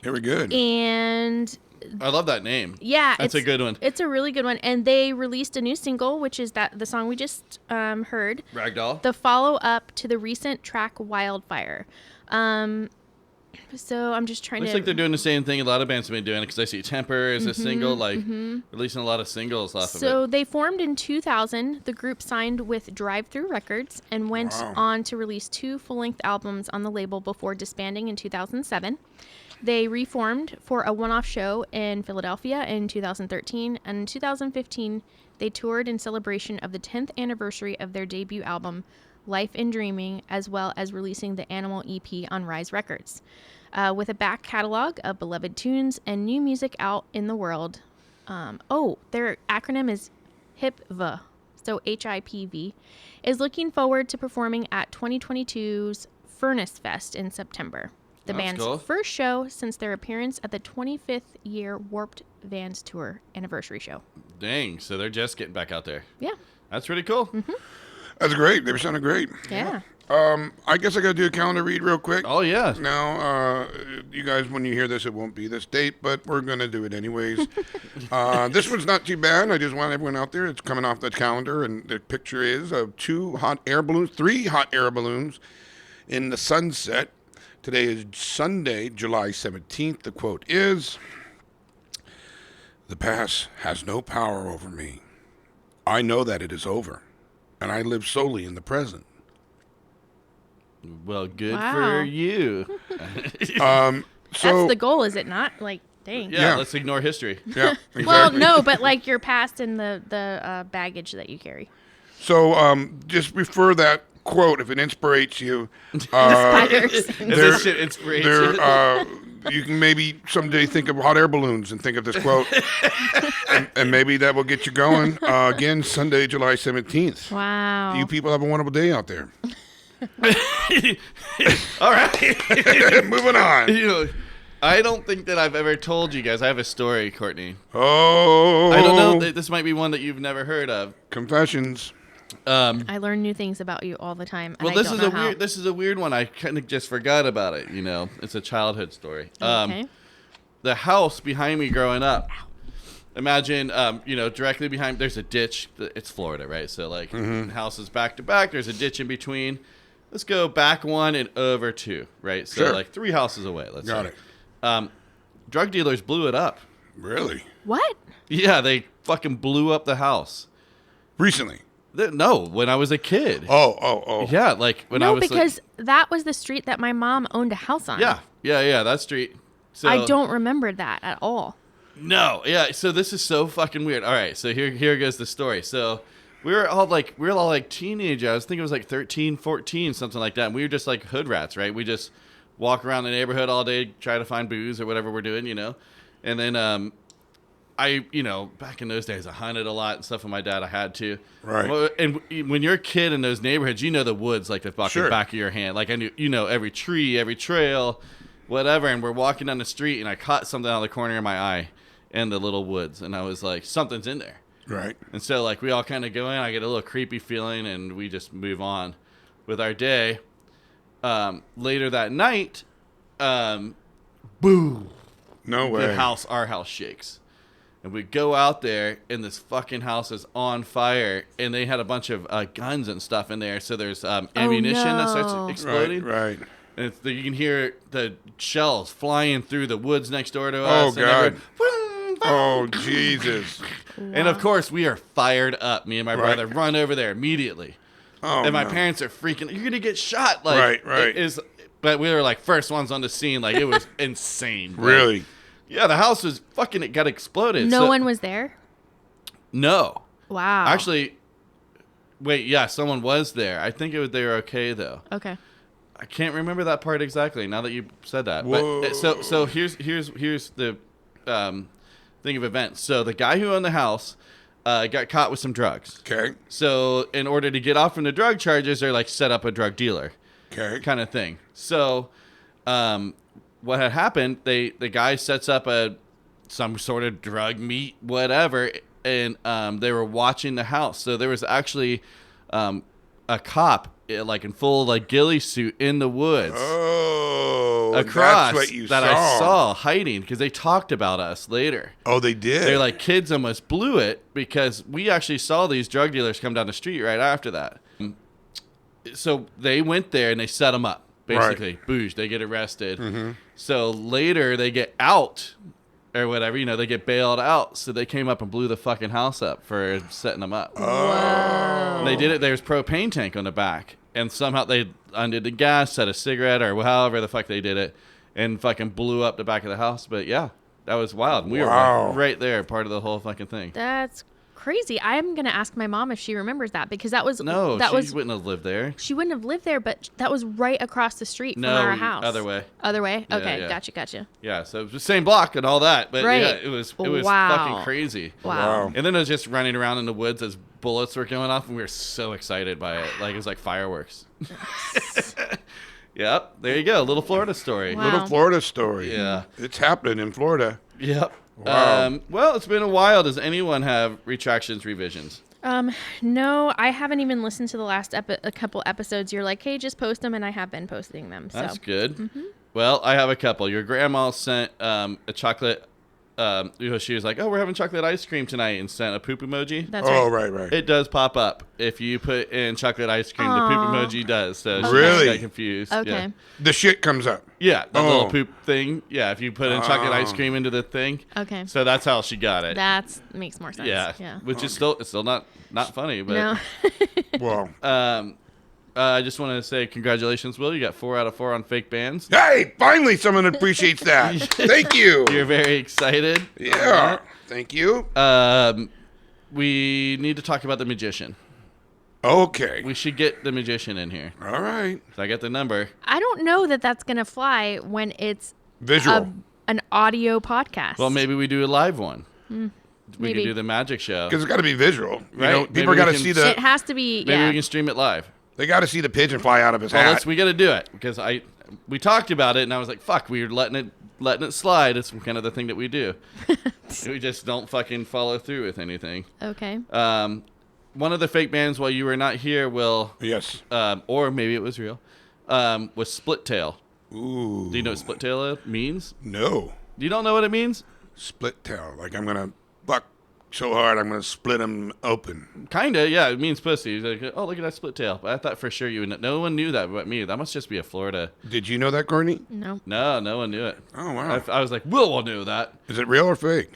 S2: Very good.
S3: And
S1: I love that name.
S3: yeah,
S1: That's a good one.
S3: It's a really good one, and they released a new single, which is the song we just heard,
S1: Ragdoll.
S3: the follow-up to the recent track Wildfire. So I'm just trying
S1: Looks
S3: to...
S1: like they're doing the same thing a lot of bands have been doing, because I see Temper is a single, like releasing a lot of singles off of it.
S3: So they formed in 2000. The group signed with Drive-Thru Records and went on to release 2 full-length albums on the label before disbanding in 2007. They reformed for a one-off show in Philadelphia in 2013, and in 2015 they toured in celebration of the 10th anniversary of their debut album, Life in Dreaming, as well as releasing the Animal EP on Rise Records. With a back catalog of beloved tunes and new music out in the world. Their acronym is HIPV, so HIPV, is looking forward to performing at 2022's Furnace Fest in September. The
S1: That's
S3: band's
S1: cool.
S3: first show since their appearance at the 25th year Warped Vans Tour anniversary show.
S1: Dang, so they're just getting back out there.
S3: Yeah.
S1: That's pretty cool.
S2: That's great. They were sounding great.
S3: Yeah.
S2: I guess I got to do a calendar read real quick.
S1: Oh, yeah.
S2: Now, you guys, when you hear this, it won't be this date, but we're going to do it anyways. This one's not too bad. I just want everyone out there. It's coming off the calendar, and the picture is of 3 hot air balloons in the sunset. Today is Sunday, July 17th. The quote is, "The past has no power over me. I know that it is over, and I live solely in the present."
S1: Well, good
S3: Wow.
S1: for you.
S2: So,
S3: That's the goal, is it not? Like, dang.
S1: Yeah, let's ignore history.
S2: yeah, exactly.
S3: Well, no, but like your past and the baggage that you carry.
S2: So, just refer that quote if it inspirates you.
S3: Spiders.
S1: If this shit inspirates you.
S2: You can maybe someday think of hot air balloons and think of this quote, and maybe that will get you going. Again, Sunday, July 17th.
S3: Wow.
S2: You people have a wonderful day out there.
S1: All right.
S2: Moving on.
S1: You know, I don't think that I've ever told you guys. I have a story, Courtney.
S2: Oh,
S1: I don't know. This might be one that you've never heard of.
S2: Confessions.
S3: I learn new things about you all the time. And
S1: Well,
S3: I
S1: this
S3: don't
S1: is
S3: know
S1: a
S3: how.
S1: weird. This is a weird one. I kind of just forgot about it. You know, it's a childhood story.
S3: Okay.
S1: The house behind me growing up. Imagine, directly behind. There's a ditch. It's Florida, right? So like, houses back to back. There's a ditch in between. Let's go back 1 and over 2, right? So
S2: Sure.
S1: like 3 houses away. Let's
S2: Got
S1: say.
S2: it.
S1: Drug dealers blew it up.
S2: Really?
S3: What?
S1: Yeah, they fucking blew up the house.
S2: Recently?
S1: No, when I was a kid.
S2: Oh.
S1: Yeah, like when I
S3: No,
S1: was
S3: because that was the street that my mom owned a house on.
S1: yeah, that street. So
S3: I don't remember that at all.
S1: No, yeah. So this is so fucking weird. All right, so here goes the story. So we were all like teenagers. I think it was like 13, 14, something like that. And we were just like hood rats, right? We just walk around the neighborhood all day, try to find booze or whatever we're doing, you know. And then back in those days, I hunted a lot and stuff with my dad. I had to.
S2: Right.
S1: Well, and when you're a kid in those neighborhoods, you know the woods like the fucking
S2: Sure.
S1: back of your hand. Like I knew, every tree, every trail, whatever. And we're walking down the street, and I caught something out of the corner of my eye in the little woods, and I was like, something's in there.
S2: Right.
S1: And so like we all kind of go in. I get a little creepy feeling, and we just move on with our day. Later that night, boom.
S2: No way.
S1: Our house shakes. And we go out there, and this fucking house is on fire, and they had a bunch of guns and stuff in there. So there's ammunition that
S3: no.
S1: starts exploding.
S2: Right.
S1: And you can hear the shells flying through the woods next door to
S2: Oh,
S1: us.
S2: God.
S1: And everyone,
S2: Oh, Jesus.
S1: And of course, we are fired up. Me and my
S2: Right.
S1: brother run over there immediately.
S2: Oh,
S1: And my
S2: no.
S1: parents are freaking, you're going to get shot. Like,
S2: Right.
S1: it is, but we were like first ones on the scene. Like, it was insane. Like,
S2: Really?
S1: yeah, the house was fucking, it got exploded.
S3: No
S1: So-
S3: one was there?
S1: No.
S3: Wow.
S1: Actually, wait, yeah, someone was there. I think they were okay, though.
S3: Okay.
S1: I can't remember that part exactly now that you said that.
S2: Whoa.
S1: But so here's the thing of events. So the guy who owned the house got caught with some drugs.
S2: Okay.
S1: So in order to get off from the drug charges, they're like set up a drug dealer
S2: Okay.
S1: kind of thing. So what had happened, the guy sets up some sort of drug meet, whatever, and they were watching the house. So there was actually a cop like in full like ghillie suit in the woods
S2: Oh,
S1: across
S2: that's what you
S1: that I saw hiding because they talked about us later.
S2: Oh, they did.
S1: They're like, kids almost blew it because we actually saw these drug dealers come down the street right after that. So they went there and they set them up, basically.
S2: Right.
S1: Boosh, they get arrested.
S2: Mm-hmm.
S1: So later they get out or whatever, they get bailed out. So they came up and blew the fucking house up for setting them up.
S2: Oh.
S1: And they did it. There was propane tank on the back. And somehow they undid the gas, set a cigarette, or however the fuck they did it, and fucking blew up the back of the house. But yeah, that was wild. We
S2: Wow.
S1: were right there, part of the whole fucking thing.
S3: That's crazy. I'm going to ask my mom if she remembers that because that was
S1: No,
S3: that
S1: she
S3: was
S1: wouldn't have lived there.
S3: she wouldn't have lived there, but that was right across the street
S1: No,
S3: from our house.
S1: other way.
S3: Other way?
S1: Yeah,
S3: Okay,
S1: yeah.
S3: gotcha.
S1: Yeah, so it was the same block and all that, but
S3: Right.
S1: yeah, it was
S3: Wow.
S1: fucking crazy.
S3: Wow.
S2: Wow.
S1: And then I was just running around in the woods as bullets were going off, and we were so excited by it, like it was like fireworks. Yep. There you go. Little Florida story.
S3: Wow.
S2: Little Florida story.
S1: Yeah.
S2: It's happening in Florida.
S1: Yep.
S2: Wow.
S1: Well, it's been a while. Does anyone have retractions, revisions?
S3: No, I haven't even listened to the last a couple episodes. You're like, hey, just post them, and I have been posting them. So
S1: That's good. Well, I have a couple. Your grandma sent a chocolate. She was like, "Oh, we're having chocolate ice cream tonight," and sent a poop emoji.
S3: that's
S2: Oh,
S3: right.
S2: right.
S1: It does pop up if you put in chocolate ice cream. The poop
S3: Aw.
S1: emoji does. So she
S2: Really?
S1: got confused.
S3: Okay.
S2: The shit comes up.
S1: Yeah, that
S2: Oh.
S1: little poop thing. Yeah, if you put in chocolate ice cream into the thing.
S3: Okay.
S1: So that's how she got it.
S3: That makes more sense.
S1: Yeah.
S3: Yeah.
S1: Which is still not funny, but
S3: No.
S2: Well,
S1: I just want to say congratulations, Will. You got 4 out of 4 on fake bands.
S2: hey, finally someone appreciates that. Thank you.
S1: You're very excited.
S2: Yeah. Thank you.
S1: We need to talk about the magician.
S2: Okay.
S1: We should get the magician in here.
S2: All right.
S1: So I got the number.
S3: I don't know that that's gonna fly when it's
S2: Visual.
S3: an audio podcast.
S1: Well, maybe we do a live one. We
S3: maybe.
S1: could do the magic show.
S2: Because it's got to be visual. You
S1: Right.
S2: know,
S1: Maybe
S2: people
S1: we
S2: got to
S1: can-
S2: see
S3: It
S2: the
S3: has to be.
S1: Maybe
S3: Yeah.
S1: we can stream it live.
S2: they got to see the pigeon fly out of his
S1: Well,
S2: hat.
S1: we got to do it because we talked about it and I was like, fuck, we were letting it slide. It's kind of the thing that we do. We just don't fucking follow through with anything.
S3: Okay.
S1: One of the fake bands while you were not here, Will,
S2: Yes.
S1: or maybe it was real, was Split Tail.
S2: Ooh.
S1: Do you know what Split Tail means?
S2: No.
S1: You don't know what it means?
S2: Split tail. Like I'm going to buck so hard I'm going to split him open.
S1: Kinda, yeah. It means pussy. Like, oh, look at that split tail. But I thought for sure you would know. No one knew that but me. That must just be a Florida.
S2: Did you know that, Courtney?
S3: No.
S1: No, no one knew it.
S2: Oh, wow.
S1: I was like, Will knew that.
S2: Is it real or fake?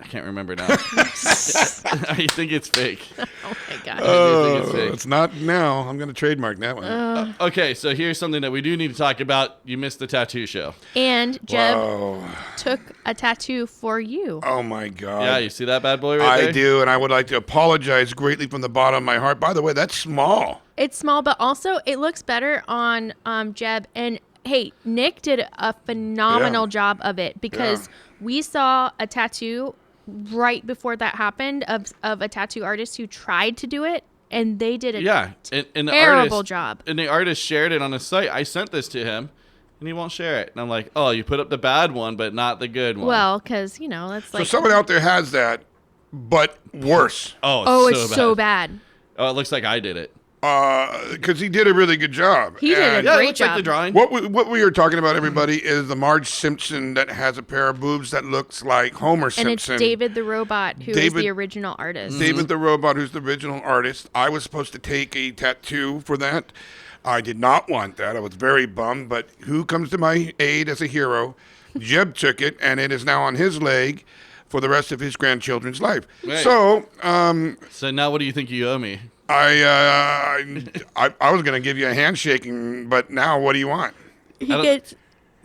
S1: I can't remember now. I think it's fake.
S3: Oh my god.
S1: I think it's fake.
S2: It's not now. I'm going to trademark that one.
S1: Okay, so here's something that we do need to talk about. You missed the tattoo show.
S3: And Jeb
S2: Whoa.
S3: took a tattoo for you.
S2: Oh, my God.
S1: Yeah, you see that bad boy right there?
S2: I do, and I would like to apologize greatly from the bottom of my heart. By the way, that's small.
S3: It's small, but also it looks better on Jeb. And hey, Nick did a phenomenal
S2: Yeah.
S3: job of it because we saw a tattoo right before that happened of a tattoo artist who tried to do it, and they did a
S1: and the
S3: terrible
S1: artist,
S3: job.
S1: And the artist shared it on his site. I sent this to him, and he won't share it. And I'm like, oh, you put up the bad one, but not the good one.
S3: Well, because that's
S2: So
S3: like
S2: someone out there has that, but worse.
S1: oh,
S3: it's so bad.
S1: Oh, it looks like I did it.
S2: Because he did a really good job.
S3: He did a
S2: And
S1: Yeah, it
S3: Great
S1: looks like the
S3: job.
S1: drawing.
S2: What we are talking about, everybody, is the Marge Simpson that has a pair of boobs that looks like Homer
S3: And
S2: Simpson.
S3: it's David the robot who is
S2: David-
S3: the original artist.
S2: David the robot, who's the original artist. I was supposed to take a tattoo for that. I did not want that. I was very bummed, but who comes to my aid as a hero? Jeb took it, and it is now on his leg for the rest of his grandchildren's life.
S1: Right.
S2: So,
S1: So now what do you think you owe me?
S2: I was going to give you a handshaking, but now what do you want?
S3: He
S1: don't-
S3: gets.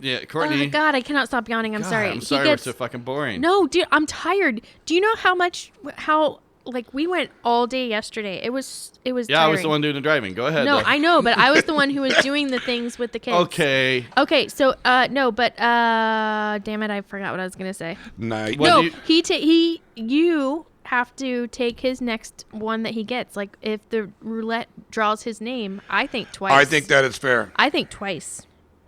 S1: Yeah,
S3: Oh
S1: Courtney.
S3: my god! I cannot stop yawning. I'm
S1: God,
S3: sorry.
S1: I'm sorry
S3: He gets.
S1: we're so fucking boring.
S3: No, dude, I'm tired. Do you know how like we went all day yesterday? It was
S1: Yeah,
S3: tiring.
S1: I was the one doing the driving. Go ahead.
S3: No,
S1: though.
S3: I know, but I was the one who was doing the things with the kids.
S1: Okay.
S3: Okay, so no, but damn it, I forgot what I was gonna say.
S2: Night.
S1: What
S3: No,
S1: do you-
S3: you have to take his next one that he gets. Like if the roulette draws his name, I think twice.
S2: I think that is fair.
S3: I think twice.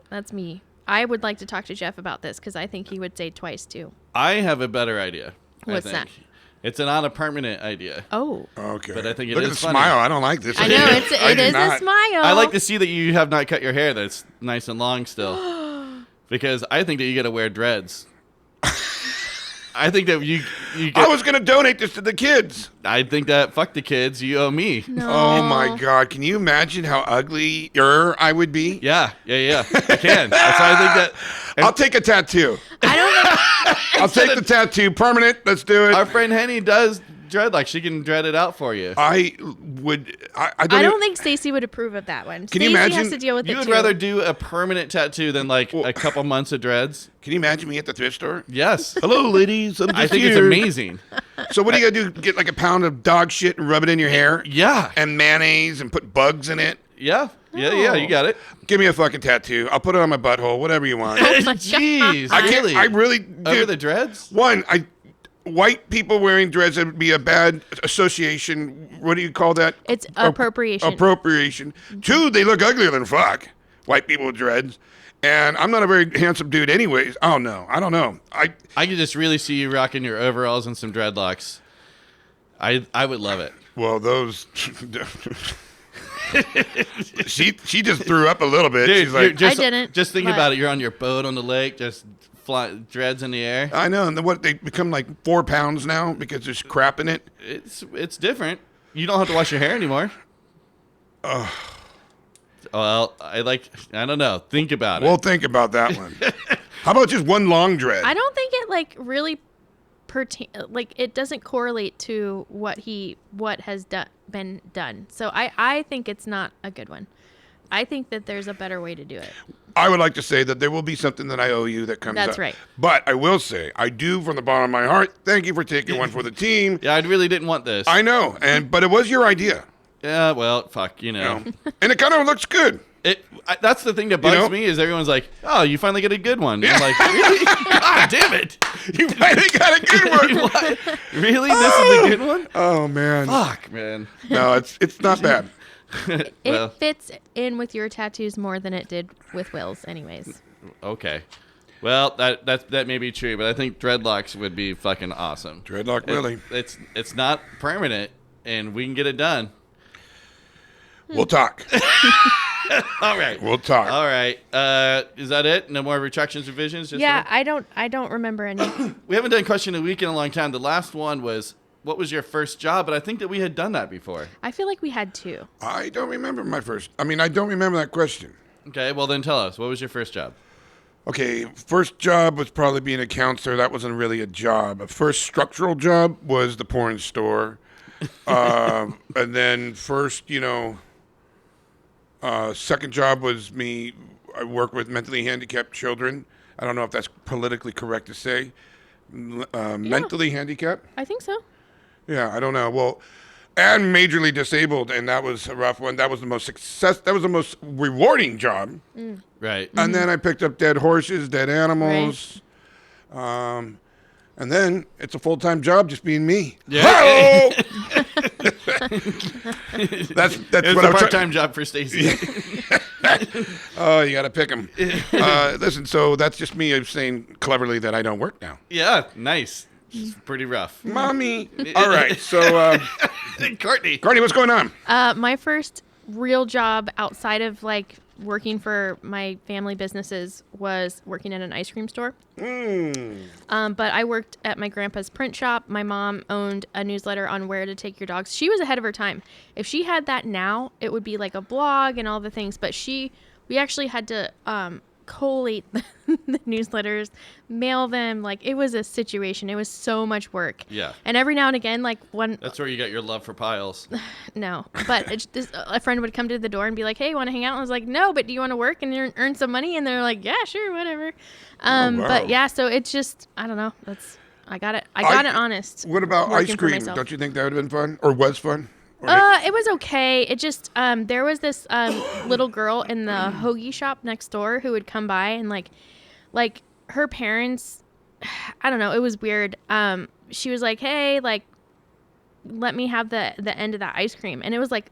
S3: That's me. I would like to talk to Jeff about this because I think he would say twice too.
S1: I have a better idea.
S3: What's
S1: I
S3: that?
S1: think. It's not a permanent idea.
S3: Oh,
S2: Okay.
S1: But I think it
S2: Look
S1: is
S2: at the
S1: funny.
S2: smile. I don't like this.
S3: I know
S2: I
S3: it
S2: do
S3: is
S2: not.
S3: a smile.
S1: I like to see that you have not cut your hair. That's nice and long still. Because I think that you got to wear dreads. I think that you
S2: I
S1: get,
S2: was going to donate this to the kids.
S1: I think that fuck the kids, you owe me.
S3: No.
S2: Oh my God! Can you imagine how uglier I would be?
S1: Yeah. I can. That's why I think that
S2: I'll take a tattoo.
S3: I don't think
S2: I'll take the tattoo permanent. Let's do it.
S1: our friend Henny does dreadlocks. She can dread it out for you.
S2: I would. I
S3: I
S2: don't.
S3: don't think Stacy would approve of that one.
S2: Can you
S3: Stacey has
S2: imagine-
S3: to deal with
S1: You
S3: it
S1: would
S3: too.
S1: rather do a permanent tattoo than like
S2: Well-
S1: a couple months of dreads?
S2: Can you imagine me at the thrift store?
S1: Yes.
S2: Hello, ladies. I'm
S1: I
S2: just
S1: think it's
S2: here.
S1: amazing.
S2: So what do you gotta do? Get like a pound of dog shit and rub it in your hair?
S1: Yeah.
S2: And mayonnaise and put bugs in it?
S1: Yeah. Yeah, you got it.
S2: Give me a fucking tattoo. I'll put it on my butthole. Whatever you want.
S3: Oh my
S1: Jeez.
S3: God.
S2: I can't.
S1: Really?
S2: I really.
S1: Over
S2: Dude,
S1: the dreads?
S2: one. White people wearing dreads would be a bad association. What do you call that?
S3: It's appropriation.
S2: Appropriation. Two, they look uglier than fuck. white people with dreads. And I'm not a very handsome dude anyways. Oh, no. I don't know.
S1: I could just really see you rocking your overalls and some dreadlocks. I would love it.
S2: Well, those... she just threw up a little bit.
S1: Dude,
S2: she's like,
S3: I didn't.
S1: Just think about it. You're on your boat on the lake, just fly dreads in the air.
S2: I know. And then what? They become like 4 pounds now because there's crap in it.
S1: It's different. You don't have to wash your hair anymore. Well, I don't know. Think about it.
S2: We'll think about that one. How about just one long dread?
S3: I don't think it like really it doesn't correlate to what has been done. So I think it's not a good one. I think that there's a better way to do it.
S2: I would like to say that there will be something that I owe you that comes up.
S3: That's right.
S2: But I will say, I do from the bottom of my heart, thank you for taking one for the team.
S1: Yeah, I really didn't want this.
S2: I know, but it was your idea.
S1: Yeah, well, fuck, you know.
S2: And it kind of looks good.
S1: That's the thing that bugs me is everyone's like, oh, you finally get a good one. Yeah. I'm like, really? God damn it.
S2: You finally got a good one.
S1: Really? This is a good one?
S2: Oh, man.
S1: Fuck, man.
S2: No, it's not bad.
S3: It fits in with your tattoos more than it did with Will's anyways.
S1: Okay. Well, that may be true, but I think dreadlocks would be fucking awesome.
S2: Dreadlock Willie.
S1: It's not permanent, and we can get it done.
S2: We'll talk.
S1: All right.
S2: We'll talk.
S1: All right. Is that it? No more retractions, revisions? Just
S3: Yeah, I don't remember any.
S1: We haven't done question of the week in a long time. The last one was, what was your first job? But I think that we had done that before.
S3: I feel like we had 2.
S2: I don't remember I don't remember that question.
S1: Okay, well then tell us. What was your first job?
S2: Okay, first job was probably being a counselor. That wasn't really a job. A first structural job was the porn store. And then second job was I work with mentally handicapped children. I don't know if that's politically correct to say. Mentally handicapped?
S3: I think so.
S2: Yeah, I don't know. Well, and majorly disabled, and that was a rough one. That was the most rewarding job.
S1: Right.
S2: And then I picked up dead horses, dead animals. Right. And then it's a full-time job just being me.
S1: Yeah.
S2: That's
S1: it was
S2: what
S1: a part-time job for Stacy.
S2: Oh, you got to pick them. Listen, so that's just me saying cleverly that I don't work now.
S1: Yeah, nice. It's pretty rough.
S2: Mommy. All right, so...
S1: Courtney,
S2: what's going on?
S3: My first real job outside of like working for my family businesses was working at an ice cream store. But I worked at my grandpa's print shop. My mom owned a newsletter on where to take your dogs. She was ahead of her time. If she had that now, it would be like a blog and all the things. But we actually had to collate the newsletters, mail them. Like, it was a situation. It was so much work.
S1: Yeah.
S3: And every now and again, like one...
S1: That's where you got your love for piles.
S3: No. But a friend would come to the door and be like, hey, you want to hang out? And I was like, no, but do you want to work and earn some money? And they're like, yeah, sure, whatever.
S2: Wow.
S3: But yeah, so it's just, I don't know. I got it honest.
S2: What about ice cream? Don't you think that would have been fun? Or was fun?
S3: It was okay. It just there was this little girl in the hoagie shop next door who would come by and like her parents, I don't know, it was weird. She was like, hey, like, let me have the end of that ice cream, and it was like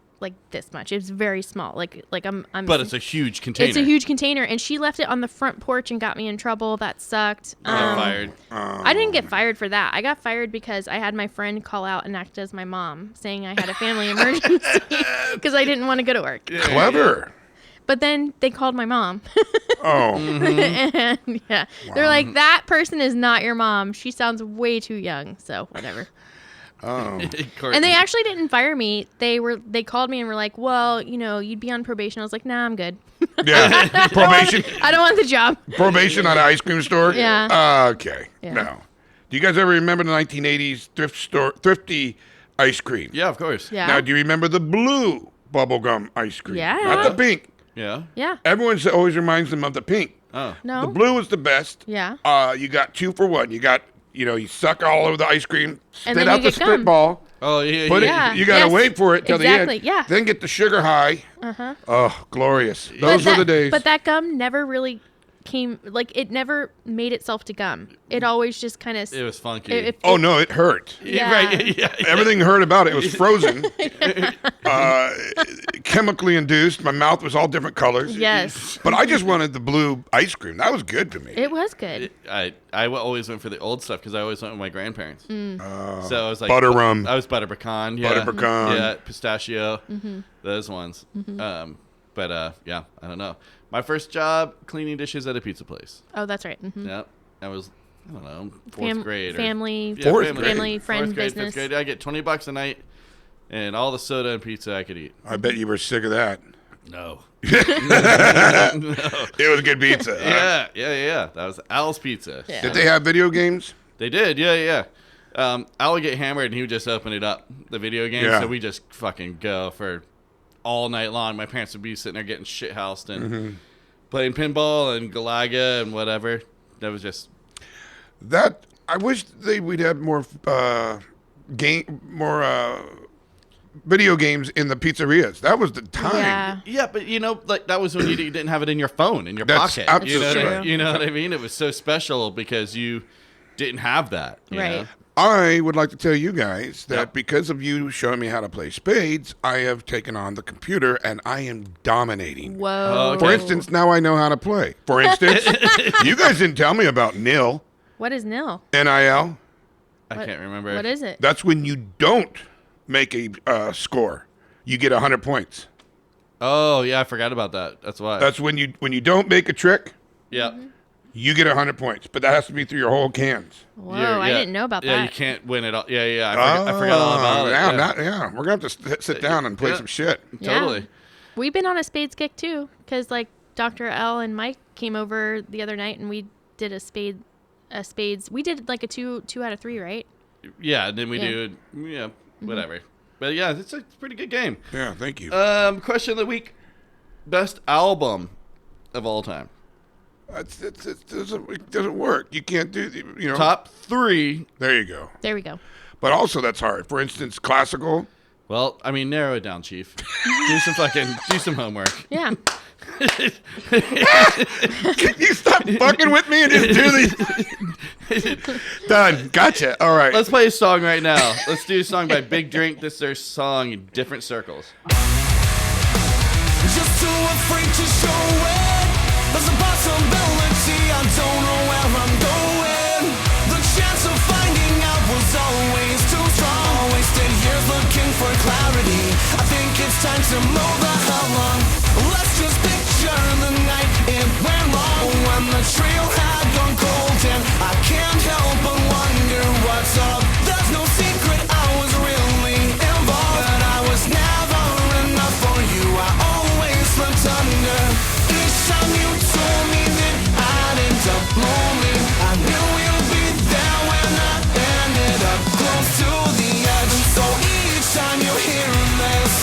S3: this much. It was very small. Like I'm.
S1: But it's a huge container.
S3: It's a huge container, and she left it on the front porch and got me in trouble. That sucked.
S1: Got fired.
S3: I didn't get fired for that. I got fired because I had my friend call out and act as my mom, saying I had a family emergency because I didn't want to go to work.
S2: Clever.
S3: But then they called my mom.
S2: Oh.
S3: And yeah, they're like, that person is not your mom. She sounds way too young. So whatever.
S2: Oh.
S3: And they actually didn't fire me. They called me and were like, well, you'd be on probation. I was like, nah, I'm good.
S2: Yeah. Probation.
S3: I don't want the job.
S2: Probation at an ice cream store?
S3: Yeah.
S2: Okay.
S3: Yeah.
S2: No. Do you guys ever remember the 1980s thrifty ice cream?
S1: Yeah, of course.
S3: Yeah.
S2: Now, do you remember the blue bubblegum ice cream?
S3: Yeah.
S2: Not the pink.
S1: Yeah.
S3: Yeah.
S2: Everyone always reminds them of the pink.
S1: Oh.
S3: No.
S2: The blue was the best.
S3: Yeah.
S2: You got 2 for 1. You got, you suck all over the ice cream,
S3: And
S2: spit
S3: then
S2: out
S3: you
S2: the
S3: get
S2: spit
S3: gum.
S2: ball.
S1: Oh, yeah.
S2: Put
S3: Yeah.
S2: it. You gotta
S3: Yes.
S2: wait for it till
S3: Exactly,
S2: the end.
S3: yeah.
S2: Then get the sugar high. Oh, glorious. Those were the days.
S3: But that gum never really came like it never made itself to gum. It always just kind of.
S1: It was funky.
S2: Oh no, it hurt.
S3: Yeah.
S1: Right. Yeah.
S2: Everything hurt about it. It was frozen, chemically induced. My mouth was all different colors.
S3: Yes.
S2: But I just wanted the blue ice cream. That was good to me.
S3: It was good.
S1: I always went for the old stuff because I always went with my grandparents. So I was like
S2: Butter rum.
S1: I was butter pecan. Yeah.
S2: Butter pecan.
S1: Yeah, pistachio.
S3: Mm-hmm.
S1: Those ones. But yeah, I don't know. My first job cleaning dishes at a pizza place.
S3: Oh, that's right. Mm-hmm.
S1: Yeah, I was I don't know fourth grade.
S3: Family,
S2: Fourth grade.
S3: family, friend
S1: Fourth grade,
S3: business.
S1: fifth grade. I get $20 a night, and all the soda and pizza I could eat.
S2: I bet you were sick of that.
S1: No.
S2: It was good pizza.
S1: Yeah. That was Al's Pizza.
S3: Yeah.
S2: Did they have video games?
S1: They did, yeah. Al would get hammered and he would just open it up, the video game.
S2: Yeah.
S1: So we just fucking go for all night long. My parents would be sitting there getting shit housed and playing pinball and Galaga and whatever. That was just
S2: That I wish we'd have more video games in the pizzerias. That was the time.
S3: Yeah.
S1: but like that was when you didn't have it in your phone in your
S2: That's
S1: pocket.
S2: absolutely
S3: right.
S1: You know what I mean? It was so special because you didn't have that. you
S3: Right.
S1: know?
S2: I would like to tell you guys that
S1: Yep.
S2: because of you showing me how to play spades, I have taken on the computer and I am dominating.
S3: Whoa.
S1: Okay.
S2: For instance, now I know how to play. For instance, you guys didn't tell me about NIL,
S3: What is nil?
S2: NIL.
S1: I can't remember.
S3: What is it?
S2: That's when you don't make a score. You get 100 points.
S1: Oh yeah, I forgot about that. That's why.
S2: That's when you don't make a trick,
S1: yeah.
S2: you get 100 points. But that has to be through your whole cans.
S3: Whoa,
S1: You're-
S3: I
S1: yeah.
S3: didn't know about
S1: Yeah,
S3: that.
S1: you can't win it all. Yeah. I forgot all about it.
S2: Yeah, we're going to have to sit down and play
S1: Yeah.
S2: some shit.
S3: Yeah.
S1: Totally.
S3: We've been on a spades kick too, because like Dr. L and Mike came over the other night and we did a spades. We did like a two out of 3, right?
S1: Yeah, and then we
S3: Yeah.
S1: do whatever. But yeah, it's a pretty good game.
S2: Yeah, thank you.
S1: Question of the week: best album of all time.
S2: It doesn't work. You can't do,
S1: Top 3.
S2: There you go.
S3: There we go.
S2: But also that's hard. For instance, classical.
S1: Well, I mean, narrow it down, Chief. do some homework.
S3: Yeah.
S2: Can you stop fucking with me and just do these? Done. Gotcha. All right.
S1: Let's play a song right now. Let's do a song by Big Drink. This is their song in Different Circles.
S4: Just too afraid to show it. There's a possibility I don't know where I'm going. The chance of finding out was always too strong. Wasted years looking for clarity. I think it's time to mow the hell on. Let's just picture the night it went wrong. When the trail had gone cold and I can't help but wonder what's up. There's no secret I was really involved, but I was never enough for you. I always slipped under. Each time you told me that I'd end up lonely, I knew you'd be there when I ended up close to the edge. And so each time you hear this,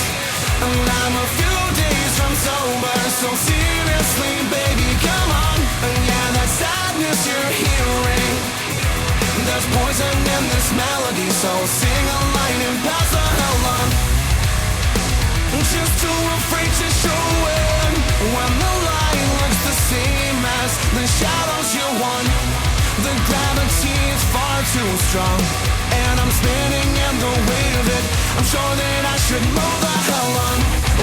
S4: and I'm a few days from sober, so seriously, baby, come on. And yeah, that sadness you're hearing, there's poison in this melody, so sing a line and pass the hell on. Just too afraid to show it. When the light looks the same as the shadows you want, the gravity is far too strong, and I'm spinning in the weight of it. I'm sure that I should mow the hell on.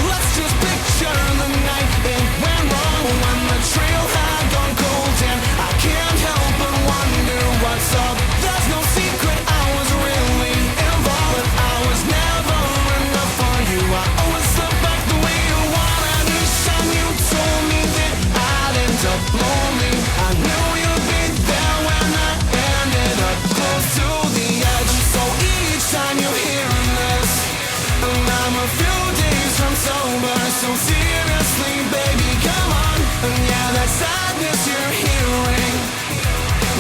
S4: Let's just picture the night it went wrong. When the trail had gone cold and I can't help but wonder what's up. There's no secret I was really involved, but I was never enough for you. I always slip back the way you want, and each time you told me that I'd end up lonely, I knew you'd be there when I ended up close to the edge. And so each time you hear this, and I'm a few days from sober, so seriously, baby, come on. And yeah, that sadness you're hearing,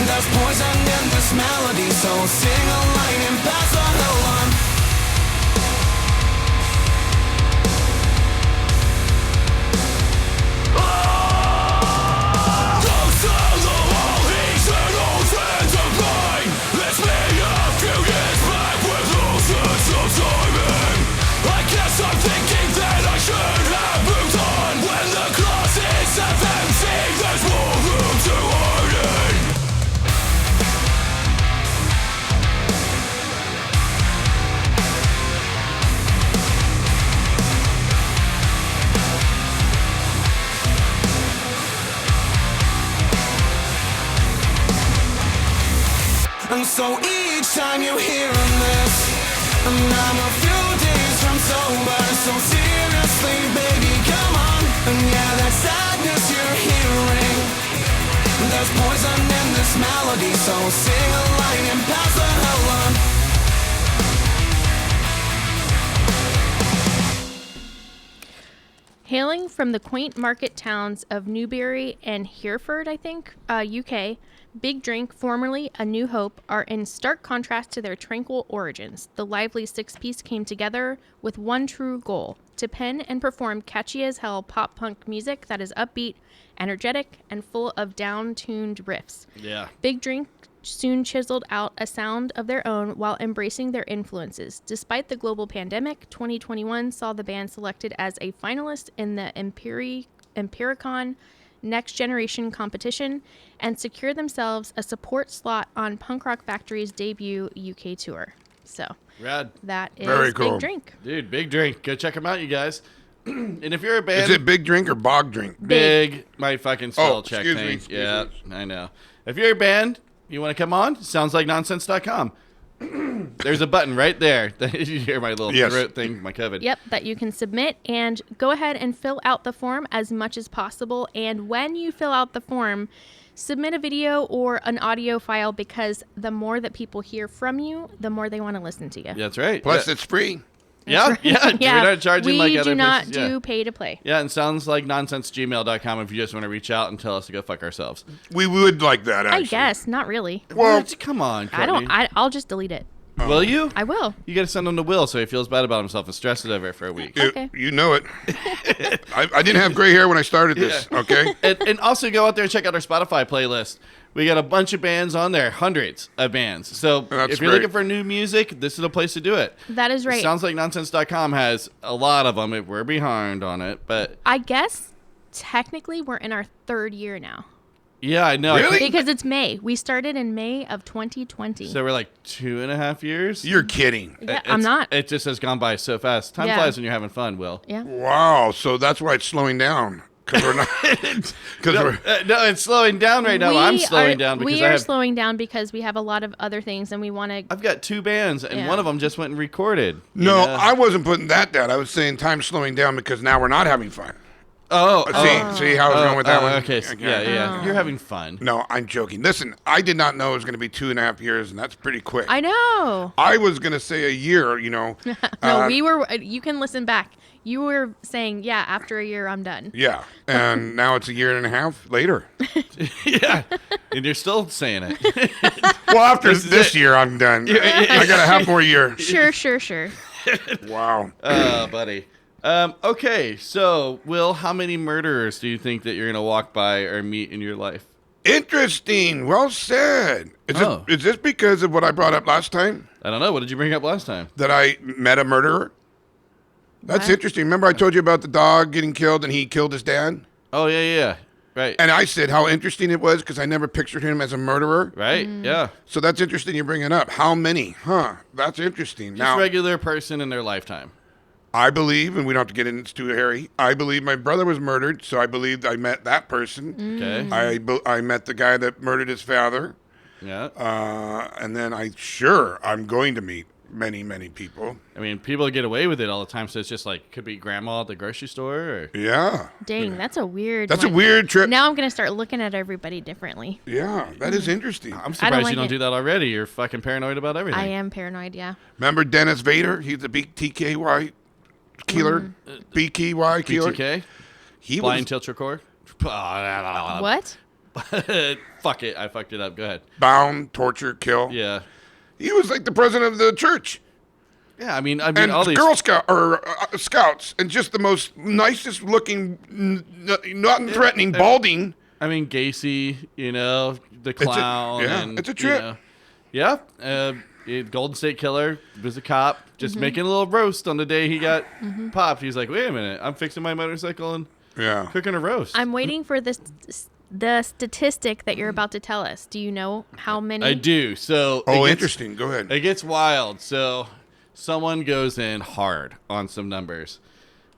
S4: there's poison in this melody, so sing a line and pass the hell on. Close to the wall, eternal trends of mine. Let's be a few years back with losers of timing. I guess I'm thinking that I should have moved on. When the closets have emptied, there's more room And so each time you hear this, and I'm a few days from sober, so seriously, baby, come on. And yeah, that sadness you're hearing, there's poison in this melody, so sing a line and pass the hell on.
S3: Hailing from the quaint market towns of Newbury and Hereford, I think, UK, Big Drink, formerly A New Hope, are in stark contrast to their tranquil origins. The lively six-piece came together with one true goal: to pen and perform catchy as hell pop-punk music that is upbeat, energetic, and full of down-tuned riffs.
S1: Yeah.
S3: Big Drink soon chiseled out a sound of their own while embracing their influences. Despite the global pandemic, 2021 saw the band selected as a finalist in the Empiricon Next Generation competition and secure themselves a support slot on Punk Rock Factory's debut UK tour. So
S1: Rad.
S3: that is
S2: Very cool.
S3: Big Drink.
S1: Dude, Big Drink. Go check them out, you guys. And if you're a band...
S2: Is it big drink or bog drink?
S1: Big. My fucking spell
S2: Oh,
S1: check
S2: excuse me,
S1: thing.
S2: excuse
S1: Yeah,
S2: me.
S1: I know. If you're a band, you want to come on, soundslikenonsense.com. There's a button right there. You hear my little
S2: Yes.
S1: throat thing, my COVID.
S3: Yep, that you can submit, and go ahead and fill out the form as much as possible. And when you fill out the form, submit a video or an audio file, because the more that people hear from you, the more they want to listen to you.
S1: Yeah, that's right.
S2: Plus,
S1: yeah.
S2: it's free.
S1: Yeah. We're not charging like other
S3: do not
S1: places. Yeah.
S3: do pay to play.
S1: Yeah, and sounds like nonsensegmail.com if you just want to reach out and tell us to go fuck ourselves.
S2: We would like that, actually.
S3: I guess not really.
S2: Well,
S1: What? Come on,
S3: I don't.
S1: Courtney.
S3: I'll just delete it.
S1: Will you?
S3: I will.
S1: You got to send them to Will so he feels bad about himself and stresses over it for a week.
S3: Okay.
S2: You know it. I didn't have gray hair when I started this, okay?
S1: And also go out there and check out our Spotify playlist. We got a bunch of bands on there, hundreds of bands. So
S2: That's
S1: if you're
S2: great.
S1: looking for new music, this is the place to do it.
S3: That is right.
S1: Soundslikenonsense.com has a lot of them. We're behind on it, but
S3: I guess technically we're in our third year now
S1: yeah, I know.
S2: Really?
S3: because it's May. We started in May of 2020.
S1: So we're like 2.5 years.
S2: You're kidding.
S3: yeah, I'm not.
S1: It just has gone by so fast. Time
S3: Yeah.
S1: flies when you're having fun, Will.
S3: Yeah.
S2: Wow, so that's why it's slowing down. Because we're not. Because
S1: No,
S2: we're.
S1: no, it's slowing down right now. I'm slowing down because
S3: we
S1: I
S3: are
S1: have.
S3: slowing down because we have a lot of other things, and we want to.
S1: I've got two bands, and
S3: Yeah.
S1: one of them just went and recorded. you
S2: No,
S1: know?
S2: I wasn't putting that down. I was saying time's slowing down because now we're not having fun.
S1: Oh,
S2: See how I was going with that one?
S1: Okay, yeah.
S3: Oh.
S1: You're having fun.
S2: No, I'm joking. Listen, I did not know it was going to be 2.5 years, and that's pretty quick.
S3: I know.
S2: I was going to say a year, you know.
S3: No, we were. You can listen back. You were saying, yeah, after a year, I'm done.
S2: Yeah, and now it's a year and a half later.
S1: Yeah, and you're still saying it.
S2: Well, after
S1: This is
S2: this
S1: it.
S2: year, I'm done. I got a half more year.
S3: Sure.
S2: Wow.
S1: Oh, buddy. Okay, so Will, how many murderers do you think that you're gonna walk by or meet in your life?
S2: Interesting. Well said.
S1: Oh.
S2: Is this because of what I brought up last time?
S1: I don't know. What did you bring up last time?
S2: That I met a murderer? That's
S3: What?
S2: interesting. Remember I told you about the dog getting killed and he killed his dad?
S1: Oh yeah. Right.
S2: And I said how interesting it was because I never pictured him as a murderer.
S1: Right. Yeah.
S2: So that's interesting you bring it up. How many? Huh. That's interesting.
S1: Just
S2: Now,
S1: regular person in their lifetime.
S2: I believe, and we don't have to get into this too hairy, I believe my brother was murdered, so I believed I met that person.
S1: Okay.
S2: I met the guy that murdered his father.
S1: Yeah.
S2: And then I'm going to meet many people.
S1: I mean, people get away with it all the time, so it's just like could be grandma at the grocery store. Or...
S2: Yeah.
S3: Dang, that's a weird.
S2: That's a
S3: one.
S2: weird trip.
S3: Now I'm gonna start looking at everybody differently.
S2: Yeah, that is interesting.
S1: I'm surprised
S3: like
S1: you don't
S3: it.
S1: do that already. You're fucking paranoid about everything.
S3: I am paranoid. Yeah.
S2: Remember Dennis Vader? He's the big TKY killer. BKY killer.
S1: BTK?
S2: He
S1: Blind
S2: was
S1: tilt your core?
S3: What?
S1: Fuck it. I fucked it up. Go ahead.
S2: bound, torture, kill.
S1: Yeah.
S2: He was like the president of the church.
S1: Yeah, I mean
S2: And
S1: all these...
S2: Girl Scout or Scouts, and just the most nicest looking, not threatening, balding.
S1: I mean, Gacy, the clown.
S2: yeah,
S1: and,
S2: it's a trip.
S1: Yeah. Golden State Killer was a cop just making a little roast on the day he got popped. He's like, wait a minute, I'm fixing my motorcycle and
S2: Yeah.
S1: cooking a roast.
S3: I'm waiting for the statistic that you're about to tell us. Do you know how many?
S1: I do. So
S2: Oh,
S1: it gets-
S2: interesting. Go ahead.
S1: It gets wild. So someone goes in hard on some numbers.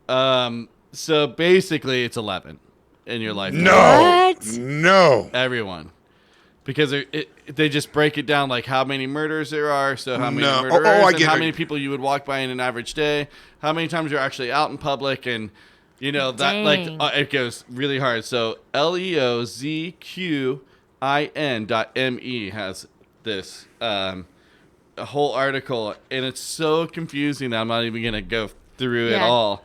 S1: So basically it's 11 in your life.
S2: No.
S3: What?
S2: No.
S1: Everyone. because they just break it down like how many murders there are, so how many
S2: No.
S1: murderers,
S2: I
S1: and
S2: get
S1: how
S2: it.
S1: many people you would walk by in an average day, how many times you're actually out in public, and you know that
S3: Dang.
S1: it goes really hard. So leozqin.me has this a whole article, and it's so confusing that I'm not even gonna go through it
S3: Yeah.
S1: all.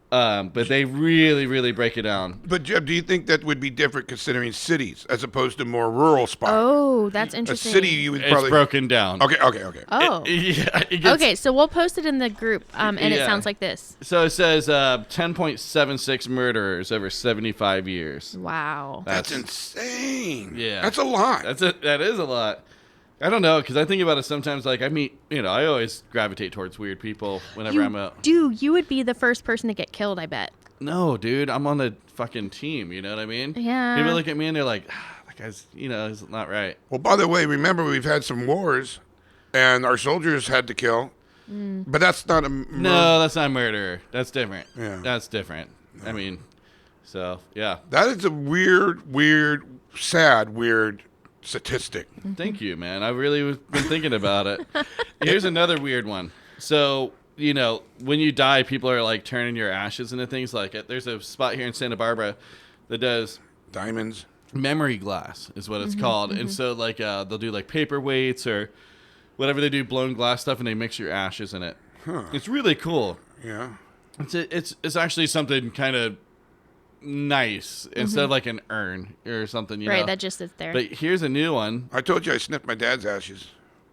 S1: But they really break it down.
S2: But Jeb, do you think that would be different considering cities as opposed to more rural spots?
S3: Oh, that's
S2: A
S3: interesting.
S2: city, you would
S1: It's
S2: probably.
S1: broken down.
S2: Okay.
S3: Oh.
S1: Yeah, it gets-
S3: Okay, so we'll post it in the group, and it
S1: Yeah.
S3: sounds like this.
S1: So it says 10.76 murderers over 75 years.
S3: Wow.
S2: That's insane.
S1: Yeah.
S2: That's a lot.
S1: That is a lot. I don't know, because I think about it sometimes. Like I meet, I always gravitate towards weird people whenever I'm out.
S3: You would be the first person to get killed, I bet.
S1: No, dude, I'm on the fucking team. You know what I mean?
S3: Yeah.
S1: People look at me and they're like, that guy's, he's not right.
S2: Well, by the way, remember we've had some wars, and our soldiers had to kill. But that's not a
S1: No, that's not murder. That's different.
S2: Yeah.
S1: That's different. I mean, so yeah.
S2: That is a weird, sad statistic.
S1: Thank you, man. I really was been thinking about it. Here's another weird one. So, when you die, people are like turning your ashes into things like it. There's a spot here in Santa Barbara that does
S2: Diamonds.
S1: memory glass is what it's called. And so like they'll do like paperweights or whatever they do, blown glass stuff, and they mix your ashes in it. It's really cool.
S2: Yeah.
S1: It's actually something kind of nice instead of like an urn or something, you
S3: Right,
S1: know.
S3: that just sits there.
S1: But here's a new one.
S2: I told you I sniffed my dad's ashes.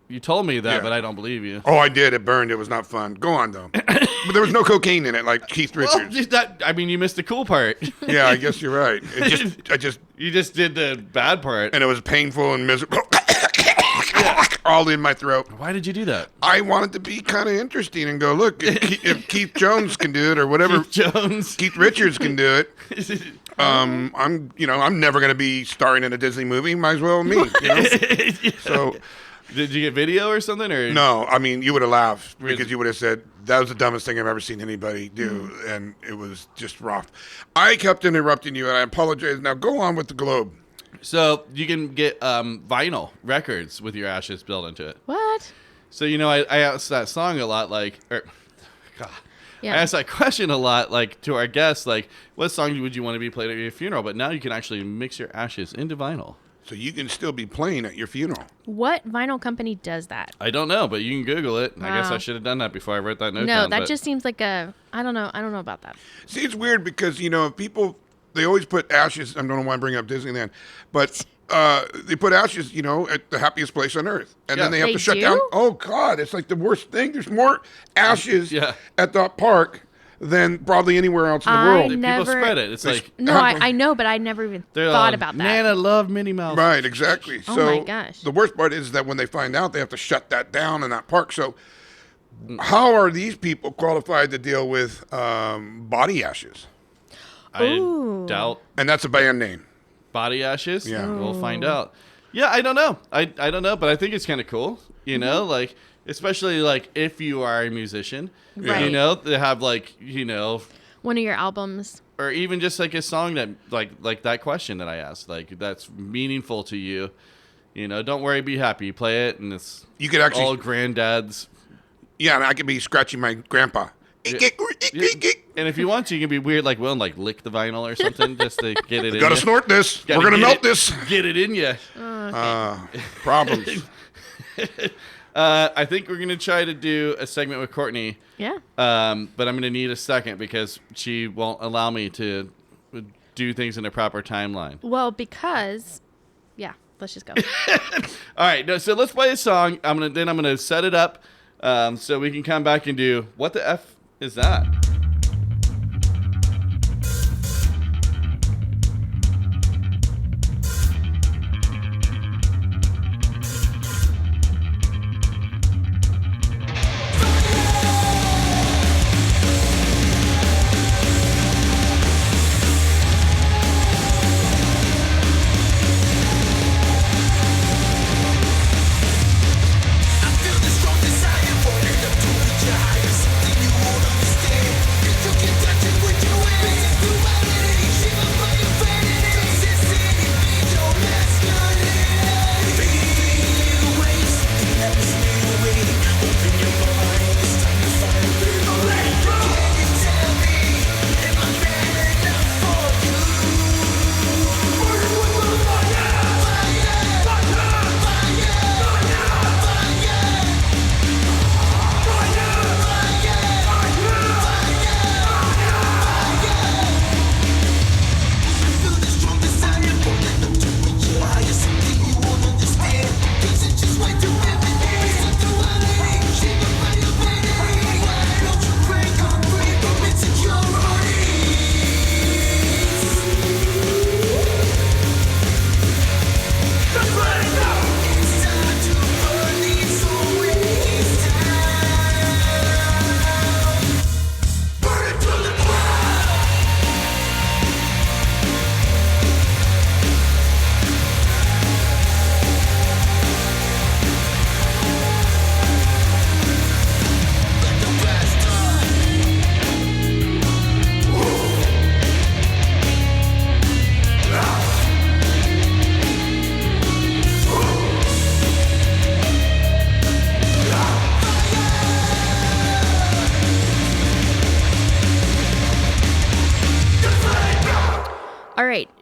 S1: You told me that,
S2: Yeah.
S1: but I don't believe you.
S2: Oh, I did. It burned. It was not fun. Go on, though. But there was no cocaine in it, like Keith
S1: Well,
S2: Richards.
S1: you missed the cool part.
S2: Yeah, I guess you're right.
S1: You just did the bad part.
S2: And it was painful and miserable. All in my throat.
S1: Why did you do that?
S2: I wanted to be kind of interesting and go, look, if Keith Jones can do it or whatever,
S1: Jones.
S2: Keith Richards can do it. I'm never going to be starring in a Disney movie. Might as well me. So,
S1: Did you get video or something? Or
S2: no, I mean, you would have laughed because you would have said, that was the dumbest thing I've ever seen anybody do. And it was just rough. I kept interrupting you, and I apologize. Now go on with the globe.
S1: So you can get vinyl records with your ashes built into it.
S3: What?
S1: So I asked that song a lot, I
S3: Yeah.
S1: asked that question a lot, like to our guests, like what song would you want to be played at your funeral? But now you can actually mix your ashes into vinyl.
S2: So you can still be playing at your funeral.
S3: What vinyl company does that?
S1: I don't know, but you can Google it. I guess
S3: Wow.
S1: I should have done that before I wrote that note
S3: No,
S1: down.
S3: that
S1: but-
S3: just seems like I don't know about that.
S2: See, it's weird because, people, they always put ashes. I don't know why I'm bringing up Disneyland, but they put ashes, at the happiest place on earth. And then
S1: Yeah.
S2: they have
S3: They
S2: to shut
S3: do?
S2: down. Oh, God, it's like the worst thing. There's more ashes
S1: Yeah.
S2: at that park than probably anywhere else in the world.
S1: People
S3: never-
S1: spread it. It's
S2: There's-
S1: like
S3: No, I know, but I never even
S1: they're
S3: thought
S1: like,
S3: about that.
S1: Man, I love Minnie Mouse.
S2: Right, exactly.
S3: Oh
S2: So
S3: my gosh.
S2: the worst part is that when they find out, they have to shut that down in that park. So how are these people qualified to deal with body ashes?
S1: I
S3: Ooh.
S1: doubt
S2: And that's a band name.
S1: body ashes.
S2: Yeah.
S1: We'll find out. Yeah, I don't know. I don't know, but I think it's kind of cool. Like especially like if you are a musician,
S3: Right.
S1: they have like
S3: One of your albums.
S1: or even just like a song that like that question that I asked, like that's meaningful to you. Don't worry, be happy. Play it, and it's
S2: You could actually,
S1: all granddad's.
S2: yeah, and I could be scratching my grandpa.
S1: And if you want to, you can be weird, like Will, and like lick the vinyl or something, just to get it in.
S2: Gotta
S1: ya.
S2: snort this.
S1: Gotta
S2: We're gonna
S1: get
S2: melt
S1: it-
S2: this.
S1: Get it in you.
S2: Problems.
S1: I think we're gonna try to do a segment with Courtney.
S3: Yeah.
S1: But I'm going to need a second because she won't allow me to do things in a proper timeline.
S3: Well, because let's just go.
S1: All right, no, so let's play a song. I'm gonna set it up so we can come back and do what the F is that?
S4: I feel the strong desire for you to reach your highest. Then you won't understand.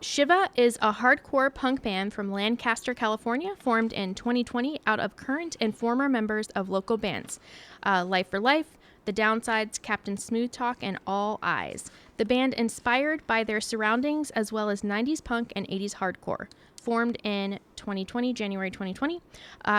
S3: Shiva is a hardcore punk band from Lancaster, California, formed in 2020 out of current and former members of local bands Life for Life, The Downsides, Captain Smooth Talk, and All Eyes. The band inspired by their surroundings as well as 90s punk and 80s hardcore. Formed in 2020, January 2020,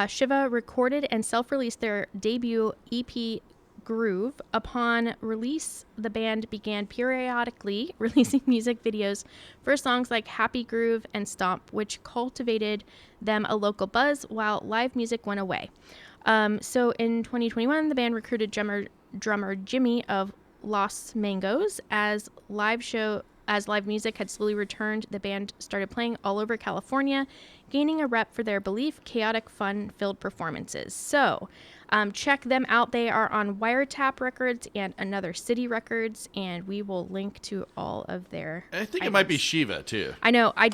S3: Shiva recorded and self-released their debut EP Groove. Upon release, the band began periodically releasing music videos for songs like Happy Groove and Stomp, which cultivated them a local buzz while live music went away. So in 2021, the band recruited drummer Jimmy of Los Mangos. As live music had slowly returned, the band started playing all over California, gaining a rep for their belief, chaotic, fun-filled performances. So check them out. They are on Wiretap Records and Another City Records, and we will link to all of their
S1: I think
S3: items.
S1: it might be Shiva too.
S3: I know. I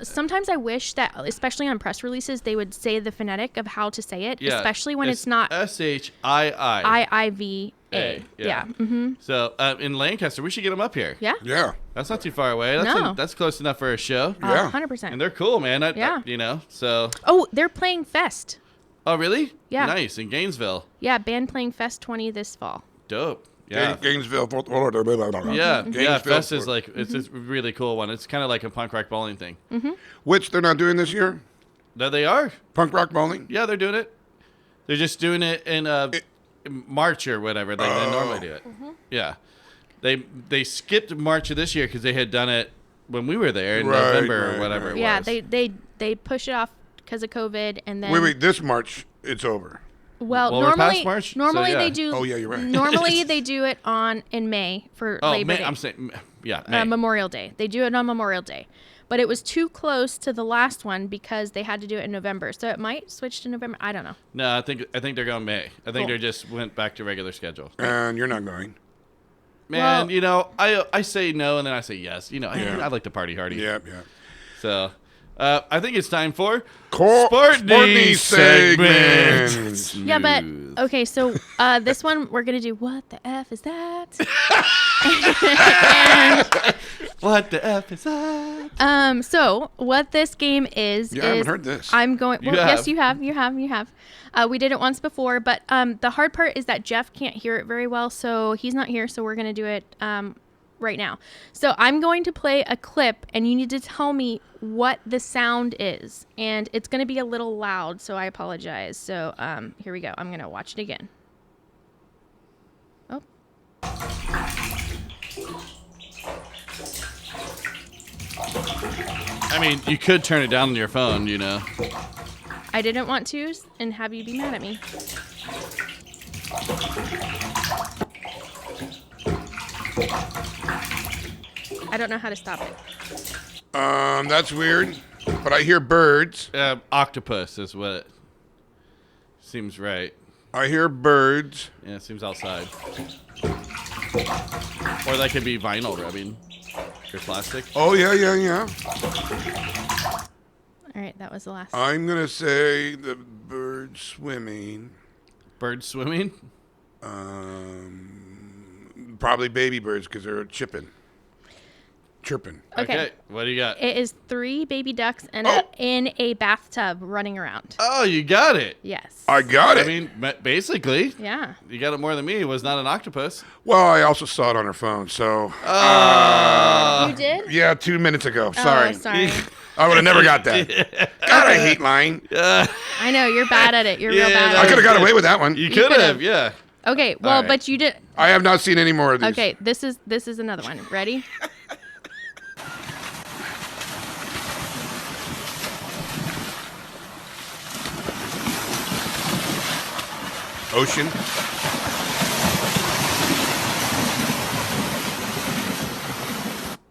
S3: sometimes I wish that, especially on press releases, they would say the phonetic of how to say it,
S1: Yeah,
S3: especially when it's not
S1: SHII.
S3: IIVA. Yeah. Mm-hmm.
S1: So in Lancaster, we should get them up here.
S3: Yeah.
S2: Yeah.
S1: That's not too far away.
S3: No.
S1: That's close enough for a show.
S2: Yeah.
S3: 100%.
S1: And they're cool, man.
S3: Yeah.
S1: So.
S3: Oh, they're playing Fest.
S1: Oh, really?
S3: Yeah.
S1: Nice. In Gainesville.
S3: Yeah, band playing Fest 20 this fall.
S1: Dope. Yeah.
S2: Gainesville.
S1: Yeah.
S2: Gainesville.
S1: Fest is like, it's a really cool one. It's kind of like a punk rock bowling thing.
S2: Which they're not doing this year?
S1: No, they are.
S2: Punk rock bowling?
S1: Yeah, they're doing it. They're just doing it in March or whatever. They normally do it. Yeah. They skipped March of this year because they had done it when we were there in November or whatever it
S3: Yeah,
S1: was.
S3: they push it off because of COVID, and then
S2: Wait, this March, it's over.
S3: Well,
S1: we're
S3: normally,
S1: past March, so
S3: normally
S1: yeah.
S3: they do.
S2: Oh, yeah, you're right.
S3: Normally they do it in May for Labor
S1: May,
S3: Day.
S1: I'm saying, May.
S3: Memorial Day. They do it on Memorial Day, but it was too close to the last one because they had to do it in November. So it might switch to November. I don't know.
S1: No, I think they're going May. I think
S3: Cool.
S1: they just went back to regular schedule.
S2: And you're not going.
S1: Man,
S3: Well-
S1: I say no and then I say yes. I like to party hardy.
S2: Yeah.
S1: So, I think it's time for
S2: Sportney segment.
S3: Yeah, but okay. So this one we're gonna do. What the F is that?
S1: What the F is that?
S3: So what this game is?
S2: Yeah, I haven't heard this.
S3: I'm going.
S1: You
S3: Well, yes,
S1: have.
S3: you have. We did it once before, but the hard part is that Jeff can't hear it very well, so he's not here. So we're gonna do it right now. So I'm going to play a clip, and you need to tell me what the sound is, and it's gonna be a little loud, so I apologize. So here we go. I'm gonna watch it again. Oh.
S1: I mean, you could turn it down on your phone,
S3: I didn't want to and have you be mad at me. I don't know how to stop it.
S2: That's weird. But I hear birds.
S1: Octopus is what it seems right.
S2: I hear birds.
S1: Yeah, it seems outside. Or that could be vinyl rubbing or plastic.
S2: Oh, yeah.
S3: All right, that was the last.
S2: I'm going to say the bird swimming.
S1: Birds swimming?
S2: Probably baby birds because they're chirping.
S3: Okay.
S1: What do you got?
S3: It is 3 baby ducks in a bathtub running around.
S1: Oh, you got it.
S3: Yes.
S2: I got
S1: I
S2: it.
S1: mean, basically,
S3: Yeah.
S1: you got it more than me. It was not an octopus.
S2: Well, I also saw it on her phone, so.
S3: You did?
S2: Yeah, 2 minutes ago. Sorry.
S3: Oh, sorry.
S2: I would have never got that. God, I hate lying.
S3: I know you're bad at it. You're real
S1: Yeah,
S3: bad.
S1: no.
S2: I
S3: At
S2: could
S3: it.
S2: have got away with that one.
S1: You could
S3: could've.
S1: have, yeah.
S3: Okay. Well,
S1: right.
S3: but you did.
S2: I have not seen any more of these.
S3: Okay. This is another one. Ready?
S2: Ocean.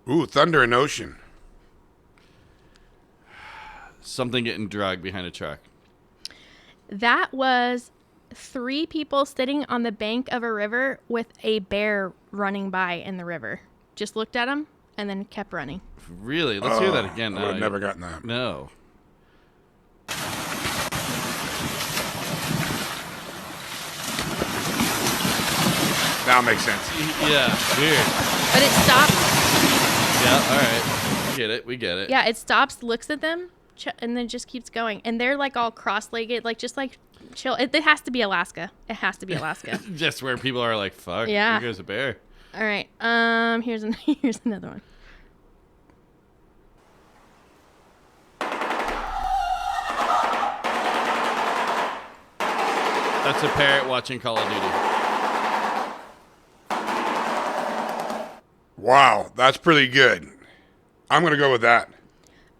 S2: Ooh, thunder and ocean.
S1: Something getting dragged behind a truck.
S3: That was 3 people sitting on the bank of a river with a bear running by in the river. Just looked at him and then kept running.
S1: Really? Let's hear that again.
S2: I would have never gotten that.
S1: No.
S2: Now it makes sense.
S1: Yeah, weird.
S3: But it stopped.
S1: Yeah, all right. I get it. We get it.
S3: Yeah, it stops, looks at them, and then just keeps going. And they're like all cross-legged, like just like chill. It has to be Alaska. It has to be Alaska.
S1: Just where people are like, fuck,
S3: Yeah.
S1: here goes a bear.
S3: All right. Here's another one.
S1: That's a parrot watching Call of Duty.
S2: Wow, that's pretty good. I'm going to go with that.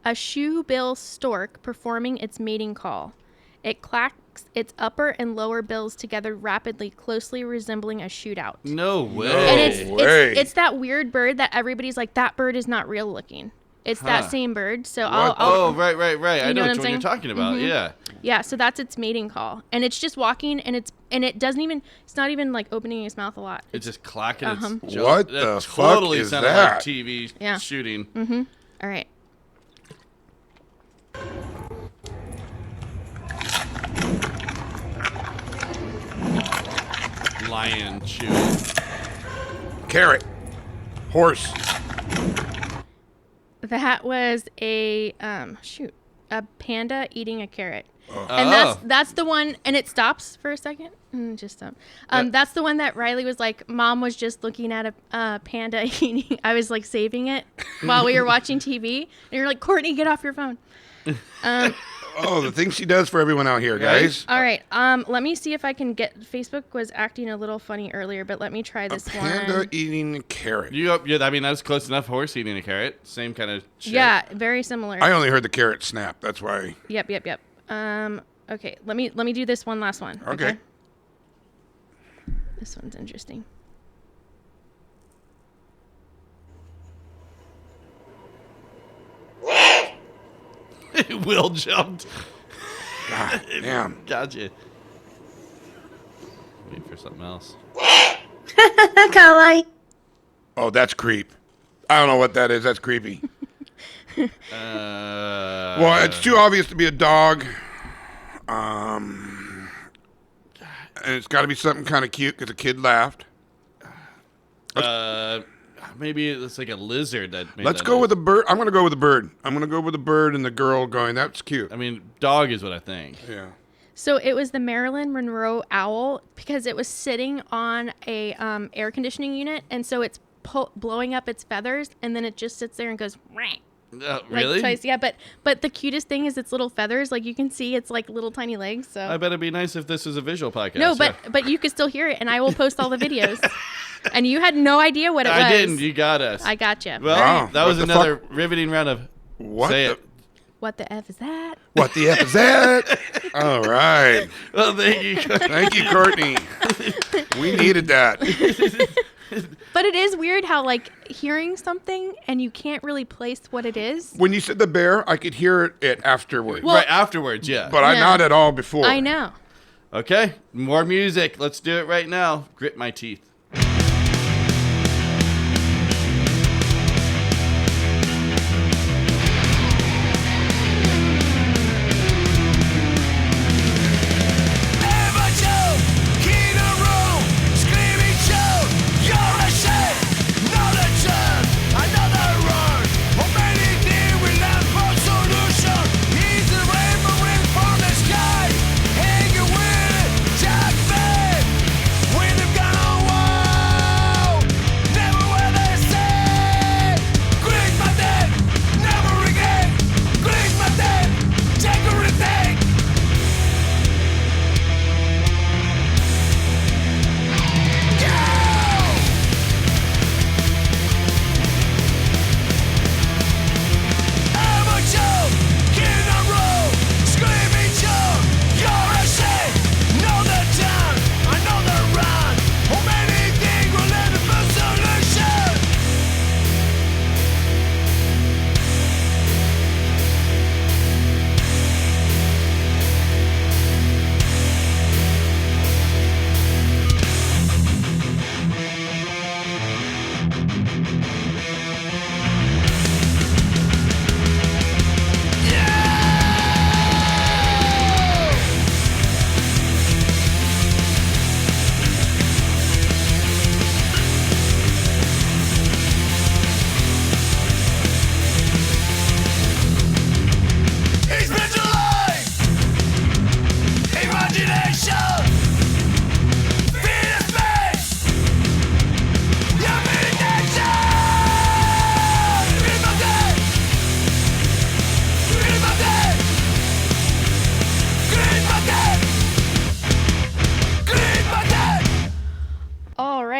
S3: A shoe-bill stork performing its mating call. It clacks its upper and lower bills together rapidly, closely resembling a shootout.
S1: No way.
S3: And
S2: way.
S3: it's that weird bird that everybody's like, that bird is not real looking. It's that same bird. So I'll
S1: Oh, right. I
S3: You
S1: know
S3: know
S1: which
S3: what
S1: one
S3: I'm
S1: you're talking about.
S3: Mm-hmm.
S1: Yeah.
S3: Yeah, so that's its mating call. And it's just walking, and it doesn't even, it's not even like opening its mouth a lot.
S1: It's just clacking its jaw.
S2: What
S1: That
S2: the fuck
S1: totally
S2: is
S1: sounded
S2: that?
S1: like TV
S3: Yeah.
S1: shooting.
S3: All right.
S1: Lion chewing.
S2: Carrot. Horse.
S3: That was a a panda eating a carrot. And that's the one, and it stops for a second. Just stop. That's the one that Riley was like, Mom was just looking at a panda eating. I was like saving it while we were watching TV, and you're like, Courtney, get off your phone.
S2: Oh, the things she does for everyone out here, guys.
S3: All right. Let me see if I can get. Facebook was acting a little funny earlier, but let me try this
S2: Panda
S3: one.
S2: eating a carrot.
S1: Yeah, I mean, that's close enough. Horse eating a carrot. Same kind of shit.
S3: Yeah, very similar.
S2: I only heard the carrot snap. That's why.
S3: Yep. Okay. Let me do this one last one.
S2: Okay.
S3: This one's interesting.
S1: Will jumped.
S2: God damn.
S1: Gotcha. Waiting for something else.
S2: Oh, that's creep. I don't know what that is. That's creepy. Well, it's too obvious to be a dog. And it's got to be something kind of cute because a kid laughed.
S1: Maybe it's like a lizard that made
S2: Let's
S1: that
S2: go
S1: noise.
S2: with a bird. I'm going to go with a bird. I'm going to go with a bird and the girl going, that's cute.
S1: I mean, dog is what I think.
S2: Yeah.
S3: So it was the Marilyn Monroe owl because it was sitting on a air conditioning unit, and so it's blowing up its feathers, and then it just sits there and goes, "Rah."
S1: Really?
S3: Like twice. Yeah, but the cutest thing is its little feathers. Like you can see its like little tiny legs. So
S1: I bet it'd be nice if this was a visual podcast.
S3: no,
S1: yeah.
S3: but you could still hear it, and I will post all the videos. And you had no idea what it was.
S1: I didn't. You got us.
S3: I got you.
S1: Well,
S2: Wow.
S1: that was
S2: What the
S1: another riveting round of
S2: What
S1: say
S2: the-
S1: it.
S3: What the F is that?
S2: What the F is that? All right.
S1: Well, thank you.
S2: Thank you, Courtney. We needed that.
S3: But it is weird how like hearing something and you can't really place what it is.
S2: When you said the bear, I could hear it afterwards.
S3: Well-
S1: Right afterwards, yeah.
S2: But I
S3: Yeah.
S2: not at all before.
S3: I know.
S1: Okay, more music. Let's do it right now. Grit my teeth.
S4: We've gone on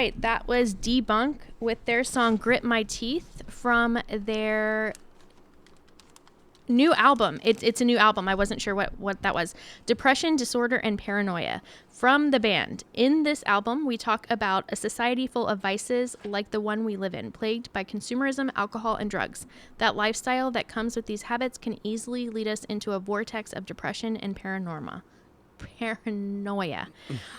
S3: right. That was Debunk with their song Grit My Teeth from their new album. It's a new album. I wasn't sure what that was. Depression, Disorder, and Paranoia from the band. In this album, we talk about a society full of vices like the one we live in, plagued by consumerism, alcohol, and drugs. That lifestyle that comes with these habits can easily lead us into a vortex of depression and paranoia.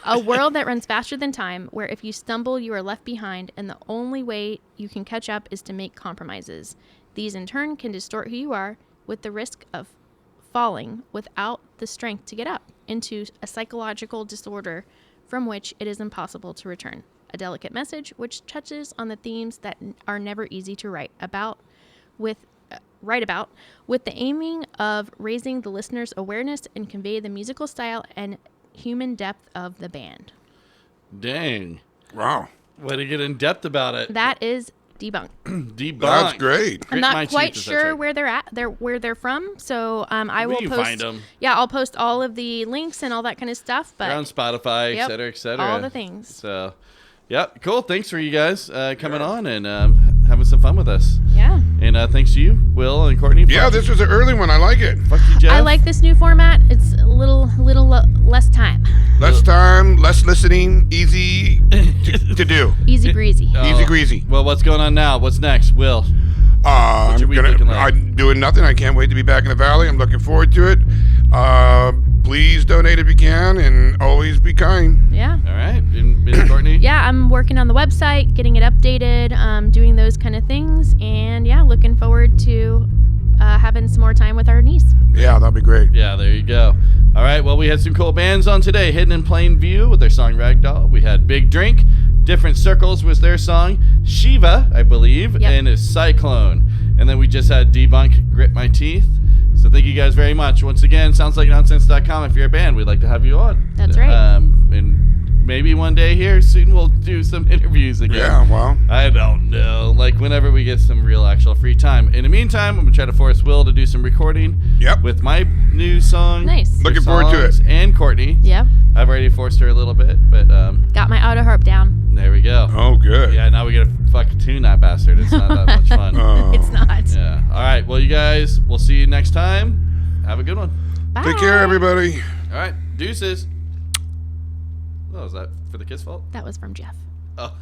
S3: A world that runs faster than time, where if you stumble, you are left behind, and the only way you can catch up is to make compromises. These, in turn, can distort who you are, with the risk of falling without the strength to get up into a psychological disorder from which it is impossible to return. A delicate message which touches on the themes that are never easy to write about, with the aiming of raising the listener's awareness and convey the musical style and human depth of the band.
S1: Dang.
S2: Wow.
S1: Way to get in depth about it.
S3: That is Debunk.
S1: Debunk.
S2: That's great.
S3: I'm
S1: Grit my
S3: not quite
S1: teeth,
S3: sure
S1: right.
S3: where they're at, where they're from. So I will
S1: You
S3: post.
S1: find 'em.
S3: Yeah, I'll post all of the links and all that kind of stuff. But
S1: They're on Spotify,
S3: Yep,
S1: et cetera, et cetera.
S3: all the things.
S1: So, yeah, cool. Thanks for you guys coming on and having some fun with us.
S3: Yeah,
S1: And thanks to you, Will and Courtney.
S2: Yeah, this was an early one. I like it.
S1: Fuck you, Jeff.
S3: I like this new format. It's a little less time,
S2: Less time, less listening, easy to do.
S3: easy breezy.
S2: Easy greasy.
S1: Well, what's going on now? What's next, Will? your week looking like?
S2: I'm doing nothing. I can't wait to be back in the valley. I'm looking forward to it. Please donate if you can, and always be kind.
S3: Yeah.
S1: All right, Miss Courtney.
S3: Yeah, I'm working on the website, getting it updated, doing those kind of things, and yeah, looking forward to having some more time with our niece.
S2: Yeah, that'd be great.
S1: Yeah, there you go. All right, well, we had some cool bands on today. Hidden in Plain View with their song Ragdoll. We had Big Drink. Different Circles was their song. Shiva, I believe,
S3: Yep.
S1: and is Cyclone. And then we just had Debunk, Grit My Teeth. So thank you guys very much. Once again, soundslikenonsense.com. If you're a band, we'd like to have you on.
S3: That's right.
S1: And maybe one day here soon we'll do some interviews again.
S2: Yeah, well.
S1: I don't know. Like whenever we get some real actual free time. In the meantime, I'm going to try to force Will to do some recording.
S2: Yep.
S1: With my new song.
S3: Nice.
S1: your
S2: Looking forward to it.
S1: songs, And Courtney.
S3: Yeah.
S1: I've already forced her a little bit, but
S3: Got my auto harp down.
S1: there we go.
S2: Oh, good.
S1: Yeah, now we got to fucking tune that bastard. It's not that much fun.
S3: It's not.
S1: Yeah. All right. Well, you guys, we'll see you next time. Have a good one.
S3: Bye.
S2: Take care, everybody.
S1: All right. Deuces. Oh, is that for the kiss fault?
S3: That was from Jeff.
S1: Oh.